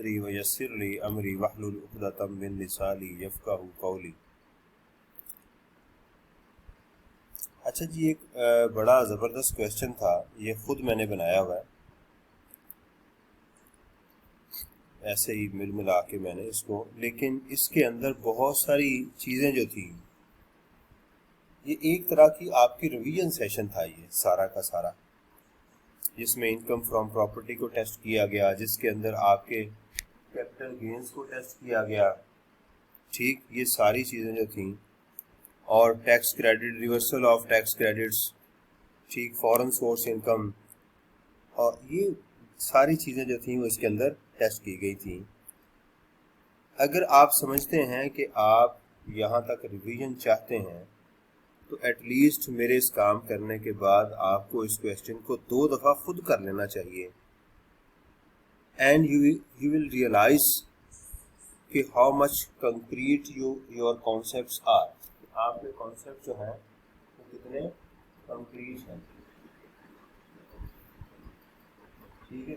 सदरी व यस्सिर ली अमरी वहलुल उक़दतम मिन लिसानी यफ़क़हू क़ौली। अच्छा जी, एक बड़ा ज़बरदस्त क्वेश्चन था, ये ख़ुद मैंने बनाया हुआ है, ऐसे ही मिल मिला के मैंने इसको, लेकिन इसके अंदर बहुत सारी चीज़ें जो थी, ये एक तरह की आपकी रिवीजन सेशन था ये सारा का सारा, जिसमें इनकम फ्रॉम प्रॉपर्टी को टेस्ट किया गया, जिसके अंदर आपके कैपिटल गेन्स को टेस्ट किया गया, ठीक, ये सारी चीज़ें जो थी, और tax credit, reversal of tax credits, ठीक, फॉरेन सोर्स इनकम, और ये सारी चीज़ें जो थी वो इसके अंदर टेस्ट की गई थी। अगर आप समझते हैं कि आप यहाँ तक रिवीजन चाहते हैं तो एटलीस्ट मेरे इस काम करने के बाद आपको इस क्वेश्चन को 2 दफ़ा खुद कर लेना चाहिए, एंड यू विल रियलाइज कि how much concrete your concepts are, आपके कॉन्सेप्ट जो हैं वो कितने कंक्रीट हैं। ठीक है,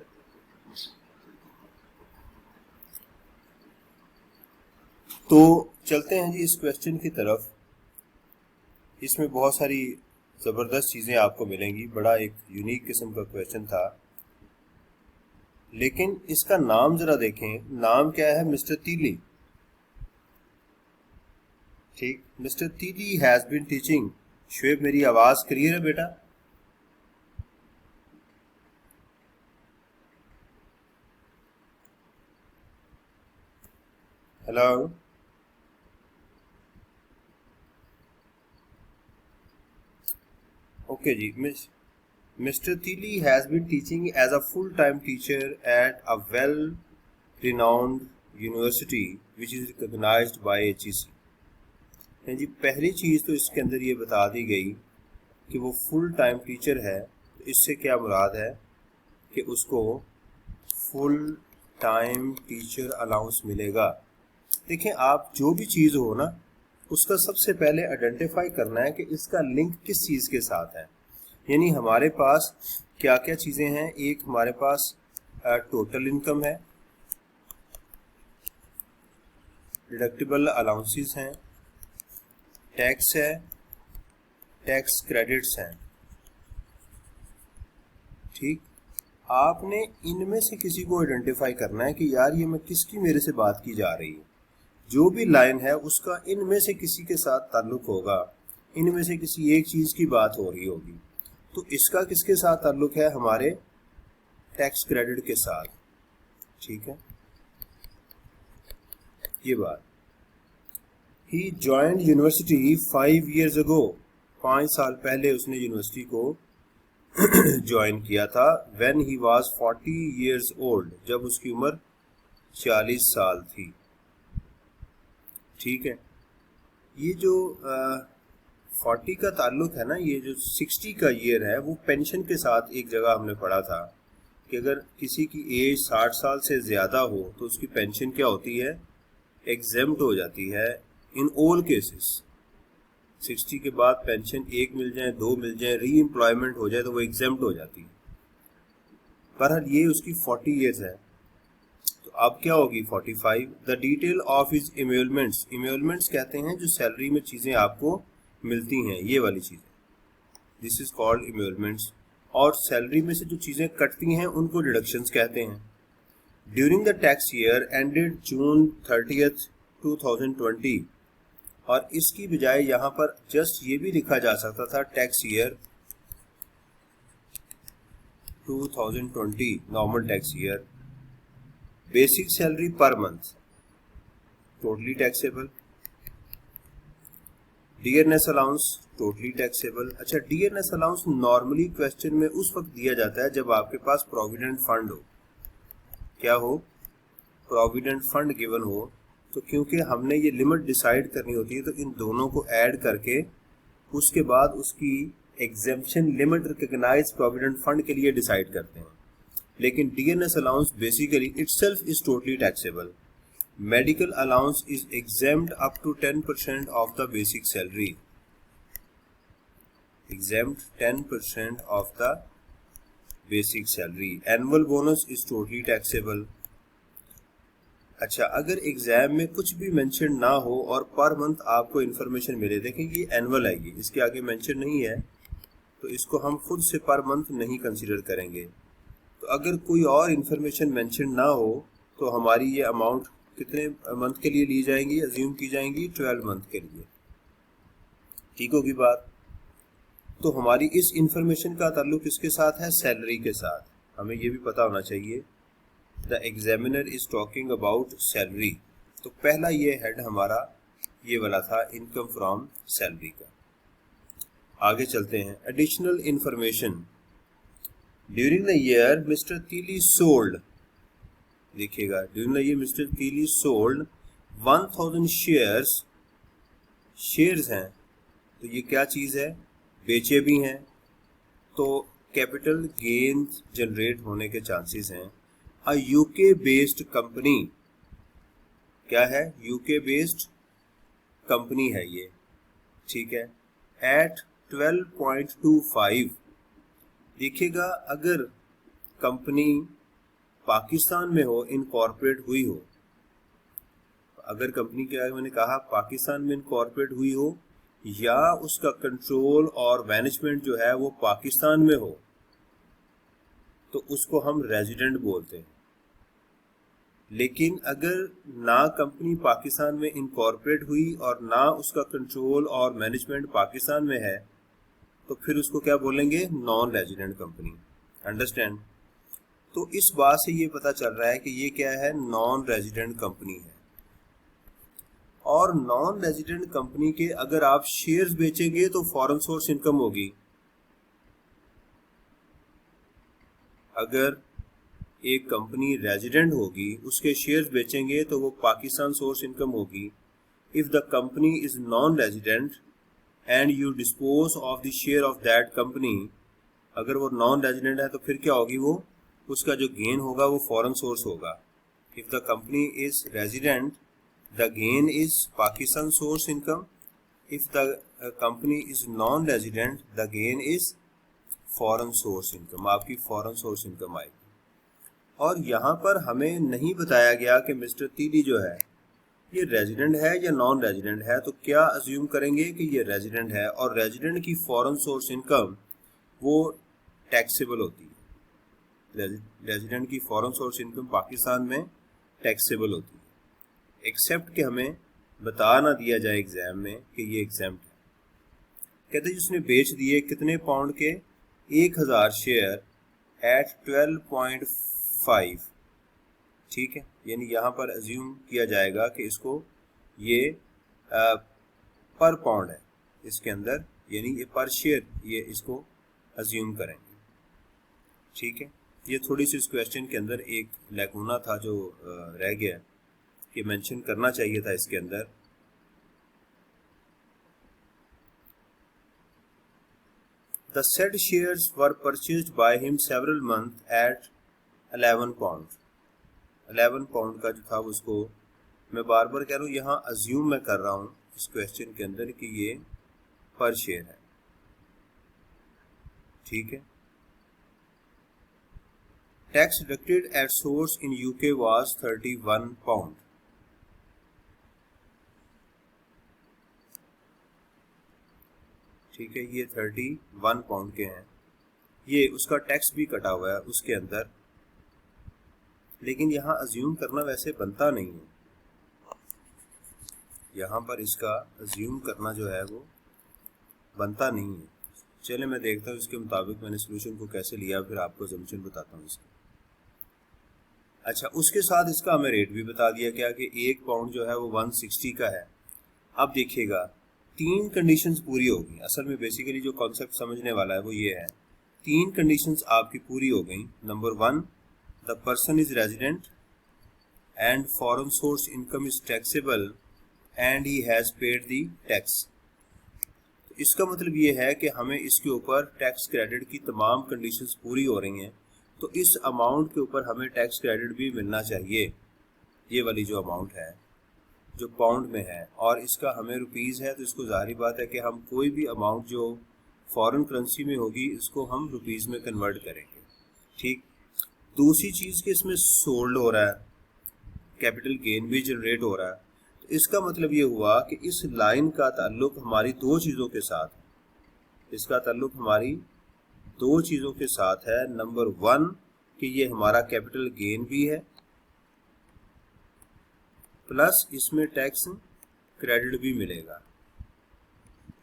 तो चलते हैं जी इस क्वेश्चन की तरफ। इसमें बहुत सारी ज़बरदस्त चीज़ें आपको मिलेंगी, बड़ा एक यूनिक किस्म का क्वेश्चन था, लेकिन इसका नाम ज़रा देखें, नाम क्या है, मिस्टर तीली। ठीक, मिस्टर तीली हैज़ बीन टीचिंग। शुएब, मेरी आवाज़ क्लियर है बेटा? हेलो, ओके जी। Mr. Tilly has been teaching as a full-time teacher at a well-renowned university which is recognized by HEC। जी, पहली चीज़ तो इसके अंदर ये बता दी गई कि वो फुल टाइम टीचर है, तो इससे क्या मुराद है कि उसको फुल टाइम टीचर अलाउंस मिलेगा। देखें, आप जो भी चीज़ हो ना, उसका सबसे पहले आइडेंटिफाई करना है कि इसका लिंक किस चीज़ के साथ है। यानी हमारे पास क्या क्या चीज़ें हैं, एक हमारे पास टोटल इनकम है, डिडक्टिबल अलाउंसेस हैं, टैक्स है, टैक्स क्रेडिट्स हैं। ठीक, आपने इनमें से किसी को आइडेंटिफाई करना है कि यार ये मैं किसकी मेरे से बात की जा रही है। जो भी लाइन है उसका इनमें से किसी के साथ ताल्लुक होगा, इनमें से किसी एक चीज़ की बात हो रही होगी। तो इसका किसके साथ ताल्लुक है? हमारे टैक्स क्रेडिट के साथ। ठीक है, ये बात। He joined university 5 years ago। 5 साल पहले उसने यूनिवर्सिटी को ज्वाइन किया था। When he was 40 years old, जब उसकी उम्र 40 साल थी। ठीक है, ये जो 40 का ताल्लुक है ना, ये जो 60 का ईयर है वो पेंशन के साथ एक जगह हमने पढ़ा था कि अगर किसी की एज 60 साल से ज़्यादा हो तो उसकी पेंशन क्या होती है? एग्जेम्प्ट हो जाती है इन ऑल केसेस। 60 के बाद पेंशन 1 मिल जाए, 2 मिल जाए, री एम्प्लॉयमेंट हो जाए तो वो एग्जेम्प्ट हो जाती है। बहरहाल ये उसकी 40 ईयर्स है, तो अब क्या होगी 45। द डिटेल ऑफ हिज इम्यूलमेंट्स, इम्यूलमेंट्स कहते हैं जो सैलरी में चीज़ें आपको मिलती हैं, ये वाली चीज़ें, दिस इज कॉल्ड इम्यूलमेंट्स। और सैलरी में से जो चीज़ें कटती हैं उनको डिडक्शंस कहते हैं। During the tax year ended June 30, 2020, और इसकी बजाय यहाँ पर जस्ट ये भी लिखा जा सकता था tax year 2020, normal tax year. Basic salary per month totally taxable. Dearness allowance totally taxable. अच्छा, डियरनेस अलाउंस नॉर्मली क्वेश्चन में उस वक्त दिया जाता है जब आपके पास प्रोविडेंट फंड हो। क्या हो? प्रोविडेंट फंड गिवन हो। तो क्योंकि हमने ये लिमिट डिसाइड करनी होती है तो इन दोनों को ऐड करके उसके बाद उसकी exemption limit recognised provident fund के लिए डिसाइड करते हैं। लेकिन dearness allowance basically itself is totally taxable. Medical allowance is exempt up to 10% of the basic salary. exempt 10% of the basic salary. Annual bonus is totally taxable. अच्छा, अगर exam में कुछ भी मेंशन ना हो और पर मंथ आपको information मिले, देखें ये एनुअल है, ये इसके आगे मेंशन नहीं है, तो इसको हम खुद से पर मंथ नहीं कंसीडर करेंगे। तो अगर कोई और इन्फॉर्मेशन मेंशन ना हो तो हमारी ये अमाउंट कितने मंथ के लिए ली जाएंगी, अज्यूम की जाएंगी 12 मंथ के लिए। ठीक होगी बात। तो हमारी इस इंफॉर्मेशन का ताल्लुक किसके साथ है, सैलरी के साथ। हमें ये भी पता होना चाहिए the examiner is talking about salary. तो पहला ये हेड हमारा ये वाला था इनकम फ्रॉम सैलरी का। आगे चलते हैं, additional information. During the year mister तीली सोल्ड, देखिएगा ड्यूरिंग द ईयर मिस्टर तीली सोल्ड 1000 शेयर्स, शेयर्स हैं तो ये क्या चीज़ है, बेचे भी हैं, तो कैपिटल गेन जनरेट होने के चांसेस हैं। अ यूके बेस्ड कंपनी, क्या है, यूके बेस्ड कंपनी है ये, ठीक है, एट 12.25। देखिएगा अगर कंपनी पाकिस्तान में हो, इनकॉर्पोरेट हुई हो, अगर कंपनी क्या मैंने कहा पाकिस्तान में इनकॉर्पोरेट हुई हो या उसका कंट्रोल और मैनेजमेंट जो है वो पाकिस्तान में हो, तो उसको हम रेजिडेंट बोलते हैं। लेकिन अगर ना कंपनी पाकिस्तान में इनकॉर्पोरेट हुई और ना उसका कंट्रोल और मैनेजमेंट पाकिस्तान में है, तो फिर उसको क्या बोलेंगे, नॉन रेजिडेंट कंपनी। अंडरस्टैंड। तो इस बात से ये पता चल रहा है कि ये क्या है, नॉन रेजिडेंट कंपनी है। और नॉन रेजिडेंट कंपनी के अगर आप शेयर्स बेचेंगे तो फॉरेन सोर्स इनकम होगी। अगर एक कंपनी रेजिडेंट होगी, उसके शेयर्स बेचेंगे तो वो पाकिस्तान सोर्स इनकम होगी। If the company is non resident and you dispose of the share of that company, अगर वो नॉन रेजिडेंट है तो फिर क्या होगी, वो उसका जो गेन होगा वो फॉरेन सोर्स होगा। If the company is resident the gain is Pakistan source income. If the company is non-resident, the gain is foreign source income, आपकी foreign source income आएगी। और यहाँ पर हमें नहीं बताया गया कि मिस्टर तीली जो है ये रेजिडेंट है या नॉन रेजिडेंट है, तो क्या अज्यूम करेंगे कि ये रेजिडेंट है, और रेजिडेंट की फॉरेन सोर्स इनकम वो टैक्सेबल होती है। रेजिडेंट की फॉरेन सोर्स इनकम पाकिस्तान में टैक्सेबल होती है, एक्सेप्ट कि हमें बता ना दिया जाए एग्जाम में कि ये एग्जाम्प्ट है। कहते हैं जिसने बेच दिए कितने पाउंड के, 1000 शेयर एट 12.5, ठीक है, यानी यहाँ पर अज्यूम किया जाएगा कि इसको ये पर पाउंड है इसके अंदर, यानी ये पर शेयर, ये इसको अज्यूम करेंगे। ठीक है, ये थोड़ी सी इस क्वेश्चन के अंदर एक लैकूना था जो रह गया, कि मेंशन करना चाहिए था इसके अंदर। The said shares were purchased by him several months at 11 pound। 11 pound का जो था उसको, मैं बार बार कह रहा हूँ यहाँ अज्यूम मैं कर रहा हूँ इस क्वेश्चन के अंदर कि ये पर शेयर है, ठीक है। Tax deducted at source in UK was 31 pound. ठीक है, ये 31 पाउंड के हैं, ये उसका टैक्स भी कटा हुआ है उसके अंदर, लेकिन यहाँ अज्यूम करना वैसे बनता नहीं है। यहाँ पर इसका अज्यूम करना जो है वो बनता नहीं है। चले मैं देखता हूँ इसके मुताबिक मैंने सोल्यूशन को कैसे लिया, फिर आपको सॉल्यूशन बताता हूँ इसका। अच्छा, उसके साथ इसका हमें रेट भी बता दिया क्या कि 1 पाउंड जो है वो 160 का है। अब देखिएगा 3 कंडीशंस पूरी होगी। असल में बेसिकली जो कॉन्सेप्ट समझने वाला है वो ये है, 3 कंडीशंस आपकी पूरी हो गई। Number 1, the person is resident and foreign source income is taxable and he has paid the tax. तो इसका मतलब ये है कि हमें इसके ऊपर टैक्स क्रेडिट की तमाम कंडीशंस पूरी हो रही हैं, तो इस अमाउंट के ऊपर हमें टैक्स क्रेडिट भी मिलना चाहिए। ये वाली जो अमाउंट है जो पाउंड में है और इसका हमें रुपीज़ है, तो इसको ज़ाहिर बात है कि हम कोई भी अमाउंट जो फॉरेन करेंसी में होगी इसको हम रुपीज़ में कन्वर्ट करेंगे। ठीक, दूसरी चीज़ कि इसमें सोल्ड हो रहा है, कैपिटल गेन भी जनरेट हो रहा है। तो इसका मतलब ये हुआ कि इस लाइन का ताल्लुक हमारी दो चीज़ों के साथ है। इसका ताल्लुक हमारी दो चीज़ों के साथ है। नंबर 1 कि ये हमारा कैपिटल गेन भी है, प्लस इसमें टैक्स क्रेडिट भी मिलेगा।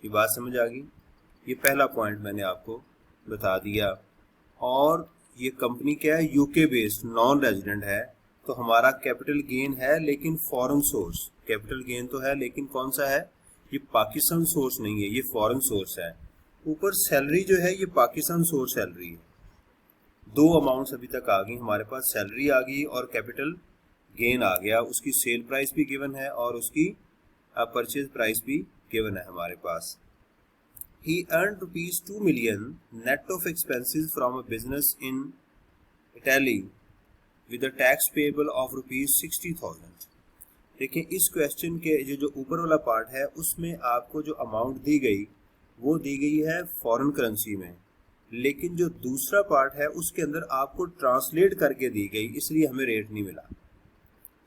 ये बात समझ आ गई? ये पहला पॉइंट मैंने आपको बता दिया। और ये कंपनी क्या है, यूके बेस्ड नॉन रेजिडेंट है, तो हमारा कैपिटल गेन है लेकिन फॉरेन सोर्स। कैपिटल गेन तो है लेकिन कौन सा है, ये पाकिस्तान सोर्स नहीं है, ये फॉरेन सोर्स है। ऊपर सैलरी जो है ये पाकिस्तान सोर्स सैलरी है। दो अमाउंट्स अभी तक आ गई हमारे पास, सैलरी आ गई और कैपिटल गेन आ गया। उसकी सेल प्राइस भी गिवन है और उसकी परचेज प्राइस भी गिवन है हमारे पास। He earned rupees 2 million net of expenses from a business in Italy with a tax payable of rupees 60,000। देखिए इस क्वेश्चन के जो ऊपर वाला पार्ट है उसमें आपको जो अमाउंट दी गई वो दी गई है फॉरेन करेंसी में, लेकिन जो दूसरा पार्ट है उसके अंदर आपको ट्रांसलेट करके दी गई, इसलिए हमें रेट नहीं मिला।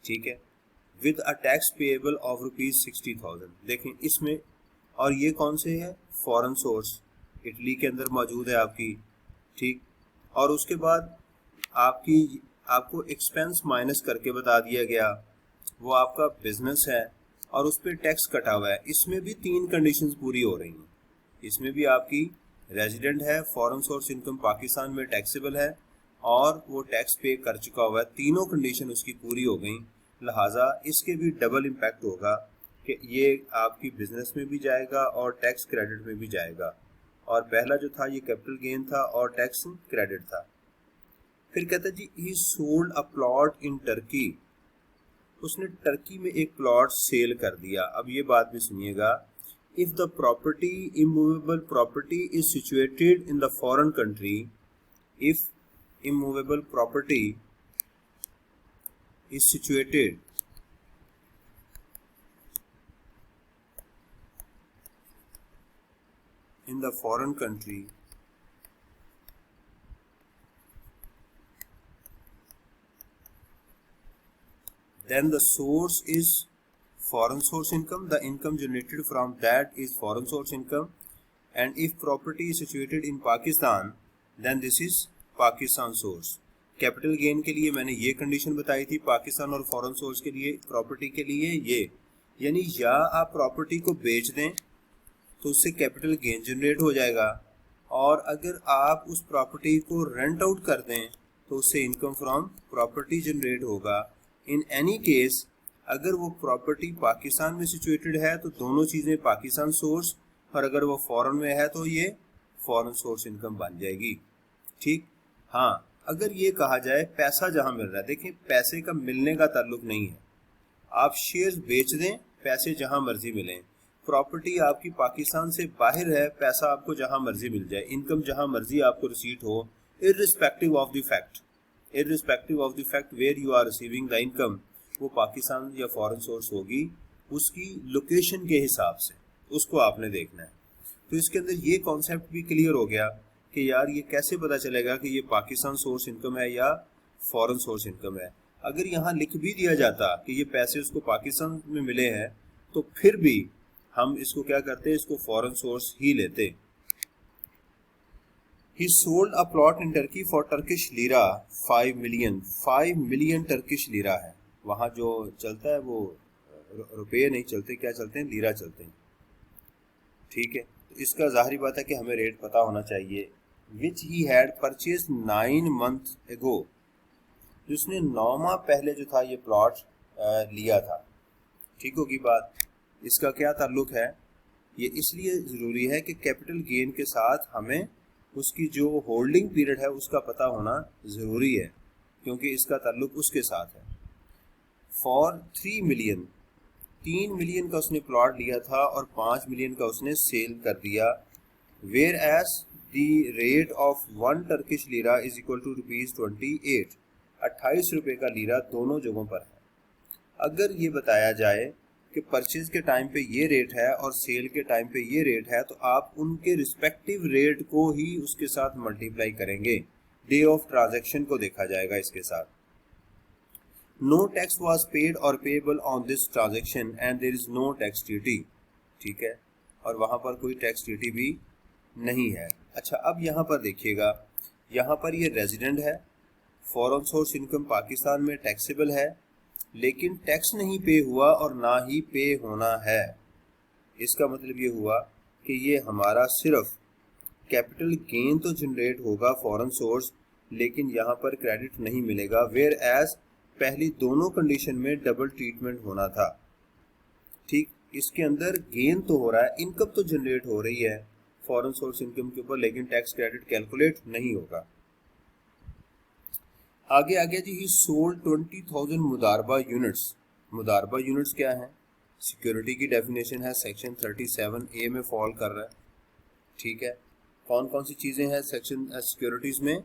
ठीक है, with a tax payable of rupees 60,000। देखें इसमें, और ये कौन से है, फॉरेन सोर्स, इटली के अंदर मौजूद है आपकी। ठीक, और उसके बाद आपको एक्सपेंस माइनस करके बता दिया गया, वो आपका बिजनेस है और उस पर टैक्स कटा हुआ है। इसमें भी 3 कंडीशंस पूरी हो रही हैं। इसमें भी आपकी रेजिडेंट है, फॉरेन सोर्स इनकम पाकिस्तान में टैक्सेबल है और वो टैक्स पे कर चुका हुआ है। तीनों कंडीशन उसकी पूरी हो गई, लिहाजा इसके भी डबल इम्पैक्ट होगा कि ये आपकी बिजनेस में भी जाएगा और टैक्स क्रेडिट में भी जाएगा। और पहला जो था ये कैपिटल गेन था और टैक्स क्रेडिट था। फिर कहता है जी he sold a plot in Turkey, उसने टर्की में एक प्लॉट सेल कर दिया। अब ये बात भी सुनिएगा, if the property immovable property is situated in the foreign country, if immovable property is situated in the foreign country, then the source is foreign source income, the income generated from that is foreign source income, and if property is situated in Pakistan then this is Pakistan source। Capital gain के लिए मैंने ये condition बताई थी, पाकिस्तान और foreign source के लिए, property के लिए ये, यानी या आप प्रॉपर्टी को बेच दें तो उससे कैपिटल गेन जनरेट हो जाएगा, और अगर आप उस प्रॉपर्टी को रेंट आउट कर दें तो उससे इनकम फ्रॉम प्रॉपर्टी जनरेट होगा। इन एनी केस अगर वो प्रॉपर्टी पाकिस्तान में सिचुएटेड है तो दोनों चीज़ें पाकिस्तान सोर्स, और अगर वो फॉरेन में है तो ये फॉरेन सोर्स इनकम बन जाएगी। ठीक, हाँ, अगर ये कहा जाए पैसा जहाँ मिल रहा है, देखें पैसे का मिलने का ताल्लुक नहीं है, आप शेयर्स बेच दें, पैसे जहाँ मर्जी मिलें। प्रॉपर्टी आपकी पाकिस्तान से बाहर है, पैसा आपको जहां मर्जी मिल जाए, इनकम जहां मर्जी आपको रिसीट हो, irrespective of the fact where you are receiving the income, वो पाकिस्तान या फॉरेन सोर्स होगी, उसकी लोकेशन के हिसाब से उसको आपने देखना है। तो इसके अंदर ये कॉन्सेप्ट भी क्लियर हो गया कि यार ये कैसे पता चलेगा कि ये पाकिस्तान सोर्स इनकम है या फॉरेन सोर्स इनकम है। अगर यहाँ लिख भी दिया जाता कि ये पैसे उसको पाकिस्तान में मिले हैं तो फिर भी हम इसको क्या करते हैं, इसको फॉरेन सोर्स ही लेते। He sold a plot in Turkey for Turkish lira 5 million। 5 million Turkish lira है, वहाँ जो चलता है वो रुपये नहीं चलते, क्या चलते हैं, लीरा चलते हैं। ठीक है, तो इसका जाहिर बात है कि हमें रेट पता होना चाहिए। Which he had purchased 9 months ago, जिसने 9 माह पहले जो था ये प्लॉट लिया था। ठीक होगी बात। इसका क्या ताल्लुक है, ये इसलिए ज़रूरी है कि कैपिटल गेन के साथ हमें उसकी जो होल्डिंग पीरियड है उसका पता होना ज़रूरी है, क्योंकि इसका ताल्लुक उसके साथ है। फॉर 3 मिलियन, 3 मिलियन का उसने प्लॉट लिया था और 5 मिलियन का उसने सेल कर दिया। Whereas the rate of 1 Turkish lira is equal to ₹28, 28 रुपये का लीरा दोनों जगहों पर है। अगर ये बताया जाए कि परचेज के टाइम पे ये रेट है और सेल के टाइम पे ये रेट है, तो आप उनके रिस्पेक्टिव रेट को ही उसके साथ मल्टीप्लाई करेंगे, डे ऑफ ट्रांजैक्शन को देखा जाएगा इसके साथ। नो टैक्स वॉज पेड और payable on this transaction and there is no tax duty, ठीक है, और वहाँ पर कोई टैक्स ड्यूटी भी नहीं है। अच्छा, अब यहाँ पर देखिएगा, यहाँ पर ये रेजिडेंट है, फॉरेन सोर्स इनकम पाकिस्तान में टैक्सेबल है, लेकिन टैक्स नहीं पे हुआ और ना ही पे होना है। इसका मतलब ये हुआ कि ये हमारा सिर्फ कैपिटल गेन तो जनरेट होगा फॉरेन सोर्स, लेकिन यहाँ पर क्रेडिट नहीं मिलेगा, वेयर एज पहली दोनों कंडीशन में डबल ट्रीटमेंट होना था। ठीक, इसके अंदर गेन तो हो रहा है, इनकम तो जनरेट हो रही है फॉरेन सोर्स इनकम के ऊपर, लेकिन टैक्स क्रेडिट कैलकुलेट नहीं होगा। आगे आगे जी, ही सोल्ड 20,000 मुदारबा यूनिट्स। मुदारबा यूनिट्स क्या है? सिक्योरिटी की डेफिनेशन है, सेक्शन 37A में फॉल कर रहा है, ठीक है। कौन कौन सी चीज़ें हैं सेक्शन सिक्योरिटीज़ में?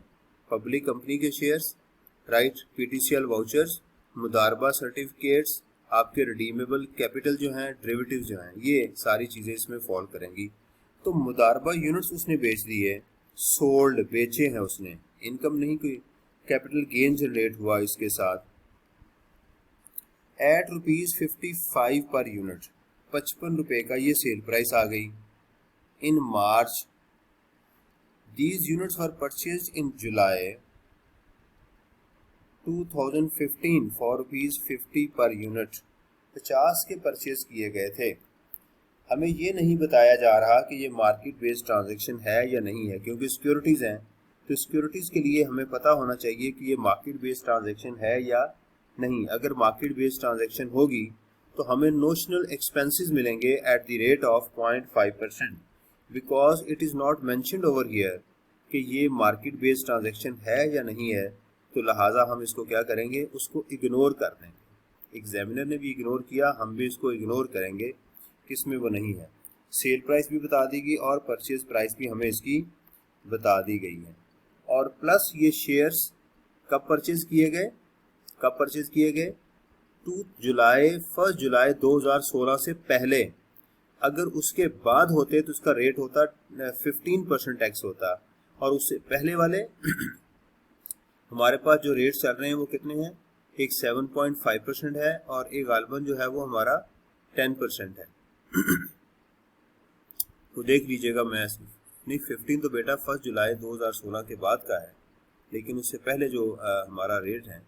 पब्लिक कंपनी के शेयर्स, राइट, पीटीसीएल वाउचर्स, मुदारबा सर्टिफिकेट्स, आपके रिडीमेबल कैपिटल जो हैं, डेरिवेटिव्स जो हैं, ये सारी चीज़ें इसमें फॉल करेंगी। तो मुदारबा यूनिट्स उसने बेच दिए, सोल्ड, बेचे हैं उसने, इनकम नहीं, कोई कैपिटल गेन जनरेट हुआ इसके साथ, एट ₹55 पर यूनिट, 55 रुपये का ये सेल प्राइस आ गई। इन मार्च these units were purchased in July 2015 for ₹50 per unit, 50 के परचेज किए गए थे। हमें ये नहीं बताया जा रहा कि ये मार्केट बेस्ड ट्रांजैक्शन है या नहीं है, क्योंकि सिक्योरिटीज़ हैं, तो सिक्योरिटीज़ के लिए हमें पता होना चाहिए कि ये मार्केट बेस्ड ट्रांजैक्शन है या नहीं। अगर मार्केट बेस्ड ट्रांजैक्शन होगी तो हमें नोशनल एक्सपेंसेस मिलेंगे at the rate of 0.5%, because it is not mentioned over here कि ये मार्केट बेस्ड ट्रांजैक्शन है या नहीं है, तो लिहाजा हम इसको क्या करेंगे, उसको इग्नोर कर देंगे। एग्जामिनर ने भी इग्नोर किया, हम भी इसको इग्नोर करेंगे कि इसमें वो नहीं है। सेल प्राइस भी बता दी गई और परचेज प्राइस भी हमें इसकी बता दी गई है, और प्लस ये शेयर्स कब परचेज किए गए, कब परचेज किए गए? 1 जुलाई 2016 से पहले। अगर उसके बाद होते तो उसका रेट होता 15% टैक्स होता, और उससे पहले वाले हमारे पास जो रेट चल रहे हैं वो कितने हैं? एक 7.5% है और एक गालबन जो है वो हमारा 10% है। तो देख लीजिएगा, मैं नहीं 15 तो बेटा 1 जुलाई 2016 के बाद का है, लेकिन उससे पहले जो हमारा रेट है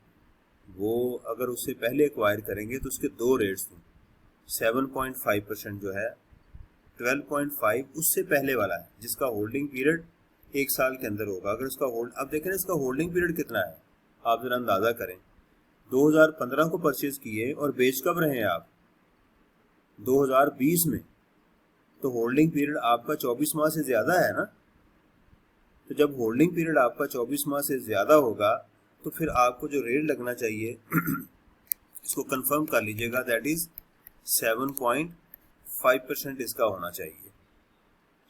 वो अगर उससे पहले एक्वायर करेंगे तो उसके दो रेट्स थे। 7.5% जो है, 12.5 उससे पहले वाला है, जिसका होल्डिंग पीरियड 1 साल के अंदर होगा। अगर इसका अब देखें ना, इसका होल्डिंग पीरियड कितना है, आप जरा अंदाज़ा करें। 2015 को परचेज किए और बेच कब रहे हैं आप? 2020 में। तो होल्डिंग पीरियड आपका 24 माह से ज़्यादा है ना। तो जब होल्डिंग पीरियड आपका 24 माह से ज़्यादा होगा तो फिर आपको जो रेट लगना चाहिए इसको कंफर्म कर लीजिएगा, दैट इज़ 7.5% इसका होना चाहिए,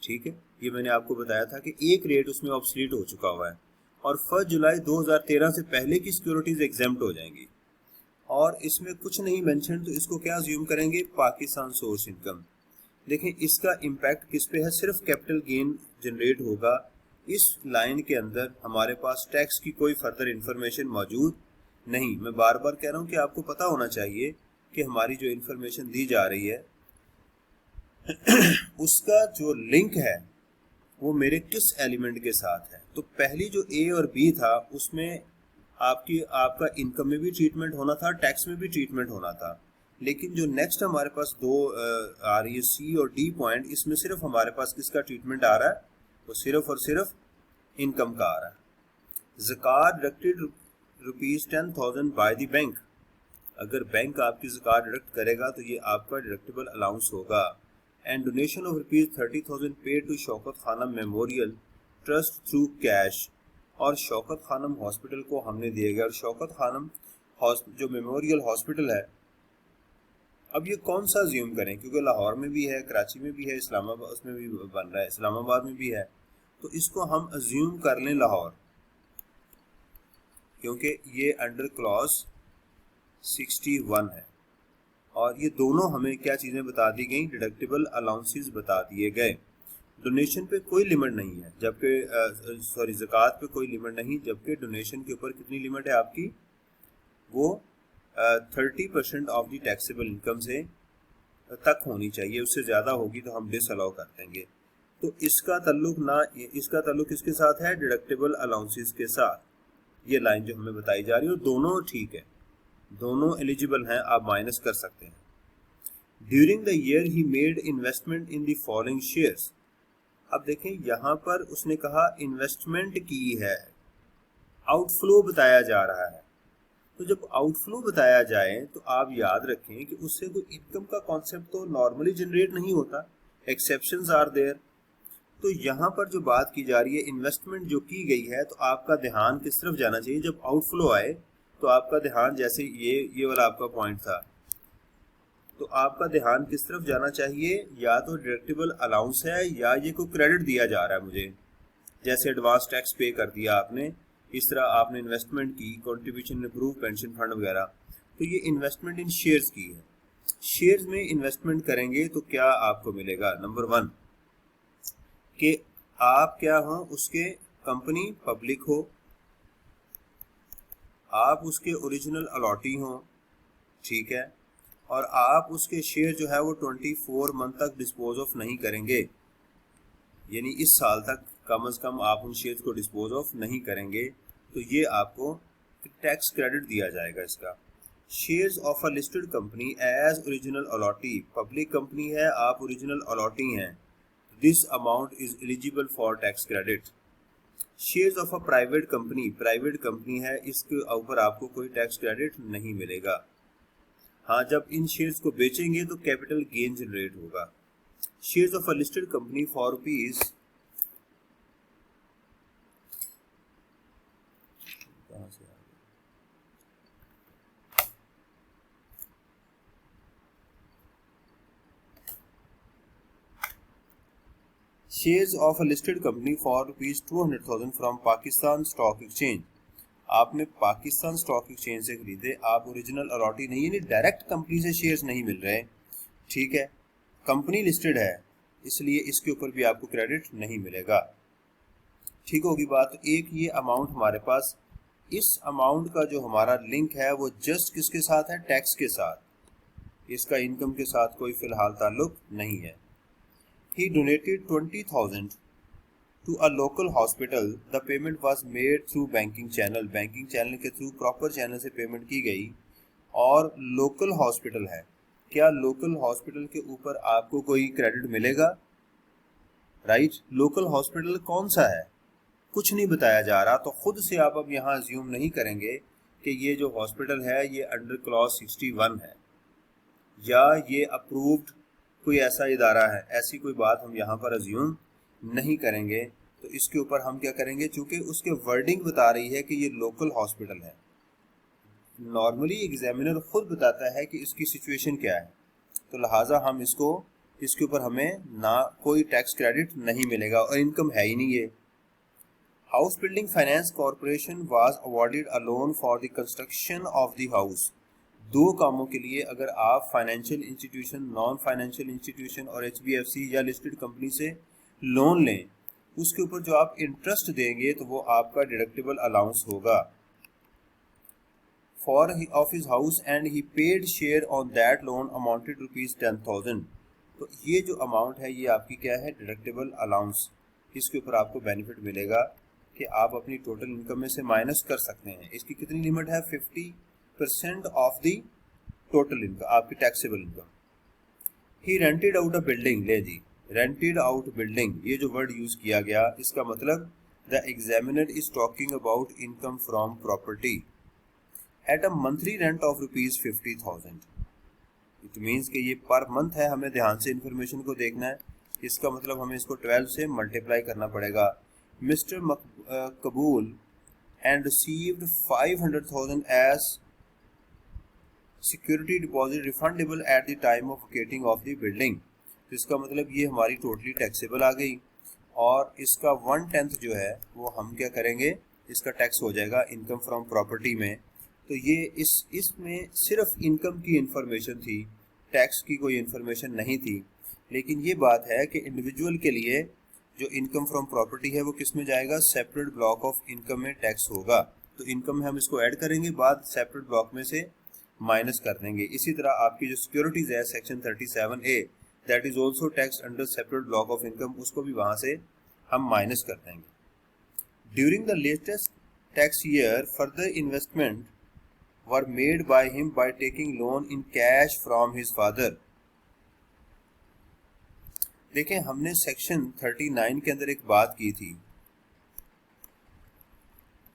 ठीक है। ये मैंने आपको बताया था कि एक रेट उसमें ऑब्सलीट हो चुका हुआ है, और 1 जुलाई 2013 से पहले की सिक्योरिटीज एग्जेम्प्ट हो जाएंगी, और इसमें कुछ नहीं मेंशन, तो इसको क्या अज्यूम करेंगे? Pakistan source income. देखें इसका इम्पैक्ट किस पे है? सिर्फ कैपिटल गेन जनरेट होगा। इस लाइन के अंदर हमारे पास टैक्स की कोई फर्दर इंफॉर्मेशन मौजूद नहीं। मैं बार बार कह रहा हूँ कि आपको पता होना चाहिए कि हमारी जो इंफॉर्मेशन दी जा रही है उसका जो लिंक है वो मेरे किस एलिमेंट के साथ है। तो पहली जो ए और बी था उसमें आपका इनकम में भी ट्रीटमेंट होना था, टैक्स में भी ट्रीटमेंट होना था, लेकिन जो नेक्स्ट हमारे पास दो आ रही है सी और डी पॉइंट, इसमें सिर्फ हमारे पास किसका ट्रीटमेंट आ रहा है? वो सिर्फ और सिर्फ इनकम का आ रहा है। ज़कात डिडक्टेड ₹10,000 बाय द बैंक। अगर बैंक आपकी ज़कात डिडक्ट करेगा तो ये आपका डिडक्टेबल अलाउंस होगा। And donation of ₹30,000 paid to Shaukat Khanum memorial trust through cash. और शौकत खानम हॉस्पिटल को हमने दिया गया, और शौकत खानम जो मेमोरियल हॉस्पिटल है, अब ये कौन सा अज्यूम करें, क्योंकि लाहौर में भी है, कराची में भी है, इस्लामाबाद उसमें भी बन रहा है, इस्लामाबाद में भी है, तो इसको हम अज्यूम कर लें लाहौर, क्योंकि ये अंडर क्लॉज 61 है। और ये दोनों हमें क्या चीज़ें बता दी गई? डिडक्टेबल अलाउंसेस बता दिए गए। डोनेशन पे कोई लिमिट नहीं है, जबकि ज़कात पे कोई लिमिट नहीं, जबकि डोनेशन के ऊपर कितनी लिमिट है आपकी? वो 30% ऑफ द टैक्सेबल इनकम से तक होनी चाहिए, उससे ज़्यादा होगी तो हम डिसअलाउ कर देंगे। तो इसका ताल्लुक किसके साथ है? डिडक्टेबल अलाउंसेस के साथ। ये लाइन जो हमें बताई जा रही है दोनों ठीक है, दोनों एलिजिबल हैं, आप माइनस कर सकते हैं। During the year he made investment in the following shares. अब देखें यहाँ पर उसने कहा इन्वेस्टमेंट की है, आउटफ्लो बताया जा रहा है। तो जब आउटफ्लो बताया जाए तो आप याद रखें कि उससे कोई इनकम का कॉन्सेप्ट तो नॉर्मली जनरेट नहीं होता, एक्सेप्शंस आर देयर। तो यहाँ पर जो बात की जा रही है इन्वेस्टमेंट जो की गई है, तो आपका ध्यान किस तरफ जाना चाहिए? जब आउटफ्लो आए तो आपका ध्यान, जैसे ये वाला आपका पॉइंट था, तो आपका ध्यान किस तरफ जाना चाहिए? या तो डिडक्टेबल अलाउंस है या ये कोई क्रेडिट दिया जा रहा है मुझे, जैसे एडवांस टैक्स पे कर दिया आपने, इस तरह आपने इन्वेस्टमेंट की, कंट्रीब्यूशन इम्प्रूव पेंशन फंड वगैरह, तो ये इन्वेस्टमेंट इन शेयर्स की है। शेयर्स में इन्वेस्टमेंट करेंगे तो क्या आपको मिलेगा? नंबर 1 कि आप क्या हो, उसके कंपनी पब्लिक हो, आप उसके ओरिजिनल अलॉटी हो, ठीक है, और आप उसके शेयर जो है वो 24 मंथ तक डिस्पोज ऑफ नहीं करेंगे, यानी इस साल तक कम से कम आप उन शेयर्स को डिस्पोज ऑफ नहीं करेंगे, तो ये आपको टैक्स क्रेडिट दिया जाएगा इसका। Shares of a listed company as original allottee, public company है, आप ओरिजिनल अलॉटी हैं, this amount is eligible for tax credit. Shares of a private company है, इसके ऊपर आपको कोई टैक्स क्रेडिट नहीं मिलेगा। हाँ, जब इन शेयर्स को बेचेंगे तो कैपिटल गेन जनरेट होगा। Shares of a listed company for rupees, कहाँ से shares of a listed company for rupees 200,000 from Pakistan stock exchange, आपने पाकिस्तान स्टॉक एक्सचेंज से खरीदे, आप ओरिजिनल अलॉटी नहीं, यानी डायरेक्ट कंपनी से शेयर्स नहीं मिल रहे, ठीक है, कंपनी लिस्टेड है, इसलिए इसके ऊपर भी आपको क्रेडिट नहीं मिलेगा। ठीक होगी बात। तो एक ये अमाउंट हमारे पास, इस अमाउंट का जो हमारा लिंक है वो जस्ट किसके साथ है? टैक्स के साथ, इसका इनकम के साथ कोई फिलहाल ताल्लुक नहीं है। He donated 20,000 to a local hospital. The payment was made through banking channel. Banking channel के थ्रू, प्रॉपर चैनल से पेमेंट की गई, और लोकल हॉस्पिटल है। क्या लोकल हॉस्पिटल के ऊपर आपको कोई क्रेडिट मिलेगा? राइट, लोकल हॉस्पिटल कौन सा है? कुछ नहीं बताया जा रहा, तो खुद से आप अब यहाँ अज्यूम नहीं करेंगे कि ये जो हॉस्पिटल है ये अंडर क्लॉज 61 है या ये अप्रूव्ड कोई ऐसा इदारा है, ऐसी कोई बात हम यहाँ पर अज्यूम नहीं करेंगे। तो इसके ऊपर हम क्या करेंगे, चूंकि उसके वर्डिंग बता रही है कि ये लोकल हॉस्पिटल है, नॉर्मली एग्जामिनर खुद बताता है कि इसकी सिचुएशन क्या है, तो लिहाजा हम इसके ऊपर हमें ना कोई टैक्स क्रेडिट नहीं मिलेगा, और इनकम है ही नहीं ये। House building finance corporation was awarded a loan for the construction of the house. दो कामों के लिए अगर आप financial institution, non financial institution और HBFC या लिस्टेड कंपनी से लोन लें, उसके ऊपर जो आप इंटरेस्ट देंगे तो वो आपका डिडक्टेबल अलाउंस होगा। For of his house and he paid share on that loan amounted rupees 10,000। तो ये जो अमाउंट है ये आपकी क्या है? Deductible allowance. इसके ऊपर आपको बेनिफिट मिलेगा कि आप अपनी टोटल इनकम में से माइनस कर सकते हैं। इसकी कितनी लिमिट है? 50% ऑफ द टोटल इनकम, आपकी taxable income. He rented out a building, ले जी, रेंटेड आउट बिल्डिंग, ये जो वर्ड यूज किया गया इसका मतलब the examiner is talking about income from property at a monthly rent of rupees 50,000। It means कि ये पर मंथ है, हमें ध्यान से इंफॉर्मेशन को देखना है। इसका मतलब हमें इसको 12 से मल्टीप्लाई करना पड़ेगा। Mister Kabool and received 500,000 as security deposit refundable at the time of vacating of the building. तो इसका मतलब ये हमारी टोटली टैक्सेबल आ गई, और इसका 1/10 जो है वो हम क्या करेंगे, इसका टैक्स हो जाएगा इनकम फ्रॉम प्रॉपर्टी में। तो ये इसमें सिर्फ इनकम की इंफॉर्मेशन थी, टैक्स की कोई इंफॉर्मेशन नहीं थी। लेकिन ये बात है कि इंडिविजुअल के लिए जो इनकम फ्रॉम प्रॉपर्टी है वो किस में जाएगा? सेपरेट ब्लॉक ऑफ इनकम में टैक्स होगा। तो इनकम में हम इसको ऐड करेंगे, बाद सेपरेट ब्लॉक में से माइनस कर देंगे। इसी तरह आपकी जो सिक्योरिटीज है section 37A that is also tax under separate block of income, उसको भी वहां से हम माइनस कर देंगे। During the latest tax year further investment were made by him by taking loan in cash from his father. देखें, हमने section 39 के अंदर एक बात की थी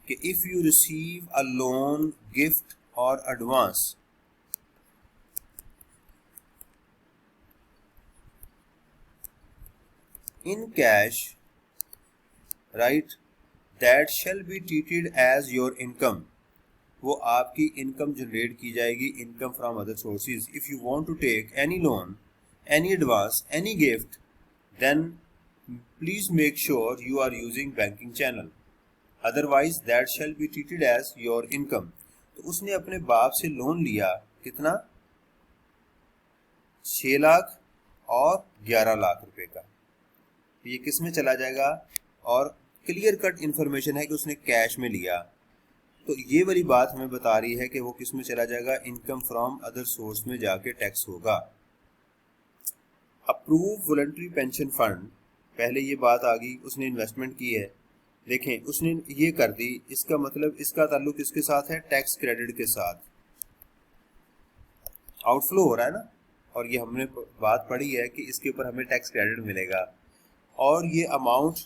कि if you receive a loan, gift और advance in cash, right, that shall be treated as your income, वो आपकी इनकम जनरेट की जाएगी, income from other sources. If you want to take any loan, any advance, any gift, then please make sure you are using banking channel, otherwise that shall be treated as your income. तो उसने अपने बाप से loan लिया, कितना, 6 लाख और 11 लाख रुपए का। ये किस में चला जाएगा, और क्लियर कट इंफॉर्मेशन है कि उसने कैश में लिया, तो ये वाली बात हमें बता रही है कि वो किस में चला जाएगा, इनकम फ्रॉम अदर सोर्स में जाके टैक्स होगा। अप्रूव वॉलंटरी पेंशन फंड, पहले ये बात आ गई, उसने इन्वेस्टमेंट की है, देखें उसने ये कर दी, इसका मतलब इसका ताल्लुक किसके साथ है, टैक्स क्रेडिट के साथ। आउटफ्लो हो रहा है ना, और ये हमने बात पढ़ी है कि इसके ऊपर हमें टैक्स क्रेडिट मिलेगा, और ये अमाउंट